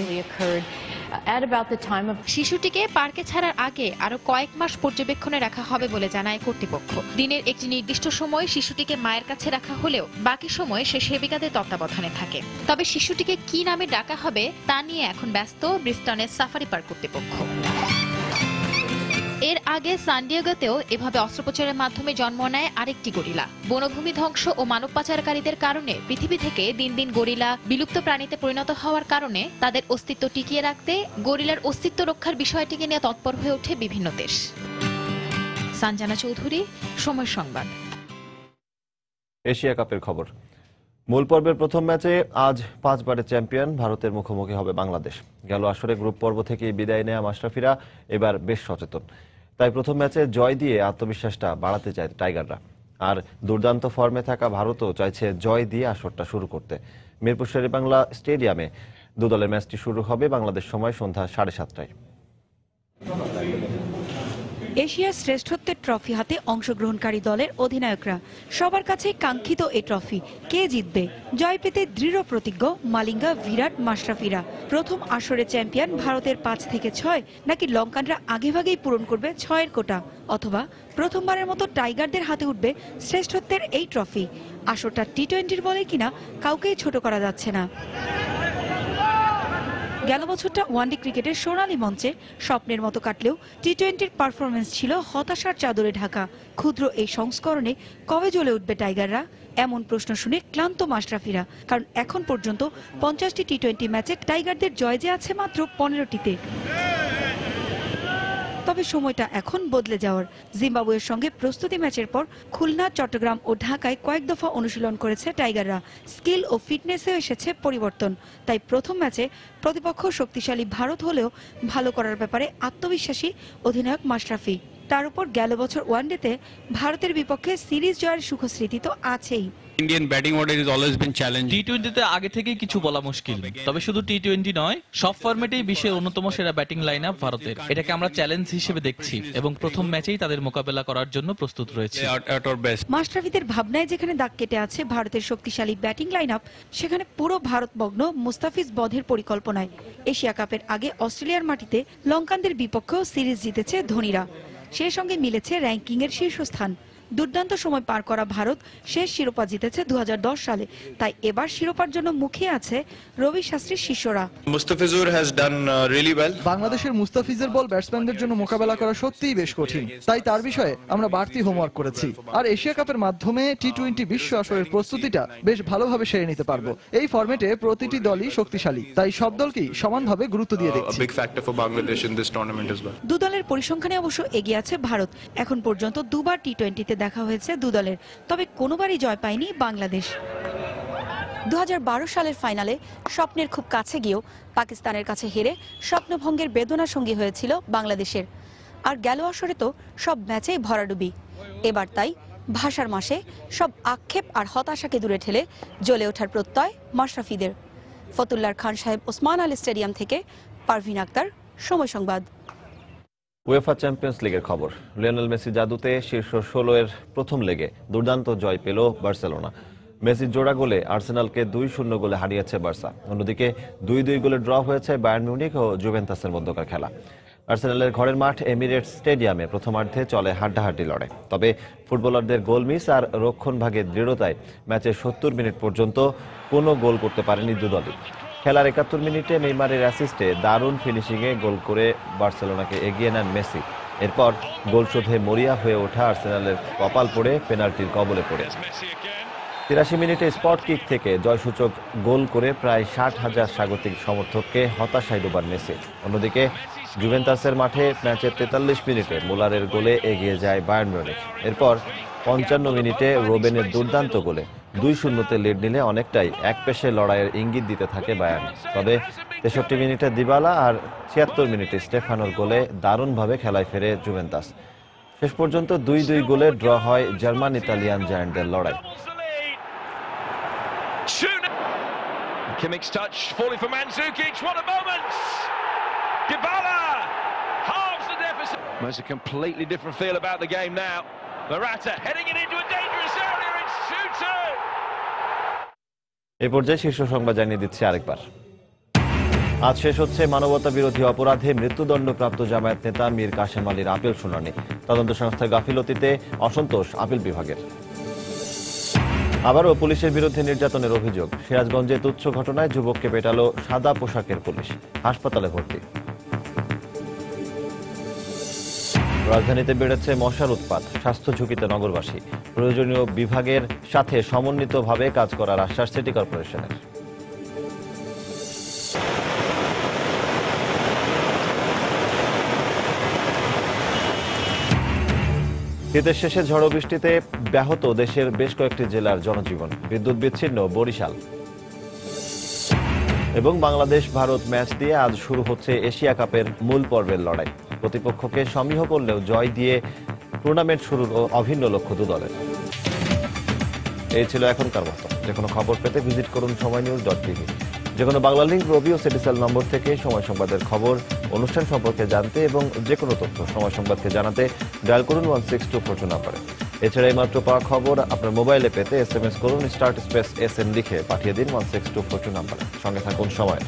Speaker 18: শিশুটিকে পার্কে ছাড়ার আগে আরো কয়েক মাস পর্যবেক্ষণে রাখা হবে বলে জানায় কর্তৃপক্ষ। দিনের একটি নির্দিষ্ট সময় শিশুটিকে মায়ের কাছে রাখা হলেও বাকি সময় সে সেবিকাদের তত্ত্বাবধানে থাকে। তবে শিশুটিকে কি নামে ডাকা হবে তা নিয়ে এখন ব্যস্ত ব্রিস্টনের সাফারি পার্ক কর্তৃপক্ষ। এর আগে সান ডিয়েগোতেও এভাবে অস্ত্রোপচারের মাধ্যমে জন্ম নেয় আরেকটি গরিলা। বনভূমি ধ্বংস ও মানব পাচারকারীদের কারণে পৃথিবী থেকে দিন দিন গরিলা বিলুপ্ত প্রাণীতে পরিণত হওয়ার কারণে তাদের অস্তিত্ব টিকিয়ে রাখতে গরিলার অস্তিত্ব রক্ষার বিষয়টিকে নিয়ে তৎপর হয়ে ওঠে বিভিন্ন দেশ। সঞ্জনা চৌধুরী, সময় সংবাদ।
Speaker 1: এশিয়া কাপের খবর। মূল পর্বের প্রথম ম্যাচে আজ 5 বারের চ্যাম্পিয়ন ভারতের মুখোমুখি হবে বাংলাদেশ। গেল আসরে গ্রুপ পর্ব থেকে বিদায় নেয়া মাশরাফিরা এবার বেশ সচেতন। তাই প্রথম ম্যাচে জয় দিয়ে আত্মবিশ্বাসটা বাড়াতে চায় টাইগাররা। আর দুর্দান্ত ফর্মে থাকা ভারতও চাইছে জয় দিয়ে আসরটা শুরু করতে। মিরপুর শেরেবাংলা স্টেডিয়ামে দু দলের ম্যাচটি শুরু হবে বাংলাদেশ সময় সন্ধ্যা 7:30টায়।
Speaker 20: এশিয়ার শ্রেষ্ঠত্বের ট্রফি হাতে অংশগ্রহণকারী দলের অধিনায়করা সবার কাছে কাঙ্ক্ষিত এই ট্রফি কে জিতবে? জয় পেতে দৃঢ় প্রতিজ্ঞ মালিঙ্গা, বিরাট, মাশরাফিরা। প্রথম আসরে চ্যাম্পিয়ন ভারতের 5 থেকে 6, নাকি লঙ্কানরা আগেভাগেই পূরণ করবে 6-এর কোটা, অথবা প্রথমবারের মতো টাইগারদের হাতে উঠবে শ্রেষ্ঠত্বের এই ট্রফি? আসরটা টি-20-র বলে কিনা কাউকেই ছোট করা যাচ্ছে না। গেল বছরটা ওয়ানডে ক্রিকেটের সোনালী মঞ্চে স্বপ্নের মতো কাটলেও টি-20-র পারফরমেন্স ছিল হতাশার চাদরে ঢাকা। ক্ষুদ্র এই সংস্করণে কবে জ্বলে উঠবে টাইগাররা? এমন প্রশ্ন শুনে ক্লান্ত মাশরাফিরা, কারণ এখন পর্যন্ত 50টি টি-20 ম্যাচে টাইগারদের জয় যে আছে মাত্র 15টিতে। তবে সময়টা এখন বদলে যাওয়ার। জিম্বাবুয়ের সঙ্গে প্রস্তুতি ম্যাচের পর খুলনা, চট্টগ্রাম ও ঢাকায় কয়েক দফা অনুশীলন করেছে টাইগাররা। স্কিল ও ফিটনেসেও এসেছে পরিবর্তন। তাই প্রথম ম্যাচে প্রতিপক্ষ শক্তিশালী ভারত হলেও ভালো করার ব্যাপারে আত্মবিশ্বাসী অধিনায়ক মাশরাফি। তার উপর গেল বছর ওয়ানডেতে ভারতের বিপক্ষে সিরিজ জয়ের সুখস্মৃতি তো আছেই।
Speaker 4: Indian batting order is always been challenge.
Speaker 6: টি-20তে আগে থেকেই কিছু বলা মুশকিল, তবে শুধু টি-20 নয়, সব ফরম্যাটেই বিশ্বের অন্যতম সেরা ব্যাটিং লাইন আপ ভারতের। এটাকে আমরা চ্যালেঞ্জ হিসেবে দেখছি এবং প্রথম ম্যাচেই তাদের মোকাবেলা করার জন্য প্রস্তুত রয়েছে।
Speaker 20: মাশরাফিদের ভাবনায় যেখানে দাগ কেটে আছে ভারতের শক্তিশালী ব্যাটিং লাইন আপ, সেখানে পুরো ভারতমগ্ন মুস্তাফিজ বধের পরিকল্পনায়। এশিয়া কাপের আগে অস্ট্রেলিয়ার মাটিতে লঙ্কানদের বিপক্ষেও সিরিজ জিতেছে ধোনিরা। সেই সঙ্গে মিলেছে র্যাঙ্কিংয়ের শীর্ষস্থান। দুর্দান্ত সময় পার করা ভারত শেষ শিরোপা জিতেছে 2010 সালে। তাই এবার শিরোপার জন্য মুখে আছে রবি শাস্ত্রীর শিষ্যরা।
Speaker 7: Mustafizur has done really well.
Speaker 8: বাংলাদেশের মুস্তাফিজের বল ব্যাটসম্যানদের জন্য মোকাবেলা করা সত্যিই বেশ কঠিন, তাই তার বিষয়ে আমরা বাড়তি হোমওয়ার্ক করেছি। আর এশিয়া কাপের মাধ্যমে টি-20 বিশ্ব আসরের প্রস্তুতিটা বেশ ভালোভাবে সেরে নিতে পারবো। এই ফরম্যাটে প্রতিটি দলই শক্তিশালী, তাই সব দলকেই সমানভাবে গুরুত্ব দিয়ে দেখছি। দু দলের পরিসংখ্যানে অবশ্য এগিয়ে আছে ভারত। এখন পর্যন্ত দুবার টি-20তে দেখা হয়েছে দু দলের, তবে কোনোবারই জয় পায়নি বাংলাদেশ। 2012 সালের ফাইনালে স্বপ্নের খুব কাছে গিয়েও পাকিস্তানের কাছে হেরে স্বপ্নভঙ্গের বেদনা সঙ্গী হয়েছিল বাংলাদেশের। আর গেল আসরে তো সব ম্যাচেই ভরাডুবি। এবার তাই ভাষার মাসে সব আক্ষেপ আর হতাশাকে দূরে ঠেলে জ্বলে ওঠার প্রত্যয় মাশরাফিদের। ফতুল্লার খান সাহেব ওসমান আলী স্টেডিয়াম থেকে পারভিন আক্তার, সময় সংবাদ।
Speaker 1: উয়েফা চ্যাম্পিয়ন্স লিগের খবর। লিওনেল মেসি জাদুতে শীর্ষ 16 এর প্রথম লেগে দুর্দান্ত জয় পেল বার্সেলোনা। মেসির জোড়া গোলে আর্সেনালকে 2-0 গোলে হারিয়েছে বার্সা। অন্যদিকে 2-2 গোলে ড্র হয়েছে বায়ার্ন মিউনিখ ও জুভেন্টাসের মধ্যকার খেলা। আর্সেনালের ঘরের মাঠ এমিরেটস স্টেডিয়ামে প্রথমার্ধে চলে হাড্ডাহাড্ডি লড়াই। তবে ফুটবলারদের গোল মিস আর রক্ষণভাগের দৃঢ়তায় ম্যাচের 70 মিনিট পর্যন্ত কোনো গোল করতে পারেনি দুদলই। খেলার 71 মিনিটে নেইমারের অ্যাসিস্টে দারুণ ফিনিশিংয়ে গোল করে বার্সেলোনাকে এগিয়ে নেন মেসি। এরপর গোল শোধে মরিয়া হয়ে ওঠা আর্সেনালের কপাল পড়ে পেনাল্টির কবলে পড়ে 83 মিনিটে স্পট কিক থেকে জয়সূচক গোল করে প্রায় 60,000 স্বাগতিক সমর্থককে হতাশায় ডোবান মেসি। অন্যদিকে জুভেন্টাসের মাঠে ম্যাচের 43 মিনিটে মুলারের গোলে এগিয়ে যায় বায়ার্ন মিউনিখ। এরপর 55 মিনিটে রোবেনের দুর্দান্ত গোলে 2-0 লিড নিলে অনেকটাই একপেশে লড়াইয়ের ইঙ্গিত দিতে থাকে বায়ার্ন। তবে 63 মিনিটে দিবালা আর 76 মিনিটে স্টেফানোর গোলে দারুণভাবে খেলায় ফেরে জুভেন্টাস। শেষ পর্যন্ত 2-2 গোলে ড্র হয় জার্মান ইতালিয়ান জায়ান্টদের লড়াই।
Speaker 9: Kimmich's touch falling for Mandzukic. What a moment! Dybala halves the deficit. There's a completely different feel about the game now. Morata heading it into a dangerous area. It's 2-2.
Speaker 1: এই পর্যায়ে শীর্ষ সংবাদ জানিয়ে দিচ্ছি আরেকবার। আজ শেষ হচ্ছে মানবতা বিরোধী অপরাধে মৃত্যুদণ্ডপ্রাপ্ত জামায়াত নেতা মীর কাশেম আলীর আপিল শুনানি। তদন্ত সংস্থার গাফিলতিতে অসন্তোষ আপিল বিভাগের। আবারও পুলিশের বিরুদ্ধে নির্যাতনের অভিযোগ। সিরাজগঞ্জে তুচ্ছ ঘটনায় যুবককে পেটালো সাদা পোশাকের পুলিশ, হাসপাতালে ভর্তি। রাজধানীতে বেড়েছে মশার উৎপাত, স্বাস্থ্য ঝুঁকিতে নগরবাসী। প্রয়োজনীয় বিভাগের সাথে সমন্বিতভাবে কাজ করার আশ্বাস সিটি কর্পোরেশনের। শীতের শেষে ঝড়ো বৃষ্টিতে ব্যাহত দেশের বেশ কয়েকটি জেলার জনজীবন। বিদ্যুৎ বিচ্ছিন্ন বরিশাল। এবং বাংলাদেশ ভারত ম্যাচ দিয়ে আজ শুরু হচ্ছে এশিয়া কাপের মূল পর্বের লড়াই। প্রতিপক্ষকে সমীহ করলেও জয় দিয়ে টুর্নামেন্ট শুরুর অভিন্ন লক্ষ্য দু দলের। এই ছিল এখনকার মতো। যে কোনো খবর পেতে ভিজিট করুন সময়নিউজ.tv। যে কোনো বাংলা লিঙ্ক, রবি ও সিটিসেল নম্বর থেকে সময় সংবাদের খবর অনুষ্ঠান সম্পর্কে জানতে এবং যে কোনো তথ্য সময় সংবাদকে জানাতে ডায়াল করুন 16242 নম্বরে। এছাড়া এই মাত্র পাওয়া খবর আপনার মোবাইলে পেতে SMS করুন *SN লিখে পাঠিয়ে দিন 16242 নম্বরে। সঙ্গে থাকুন সময়।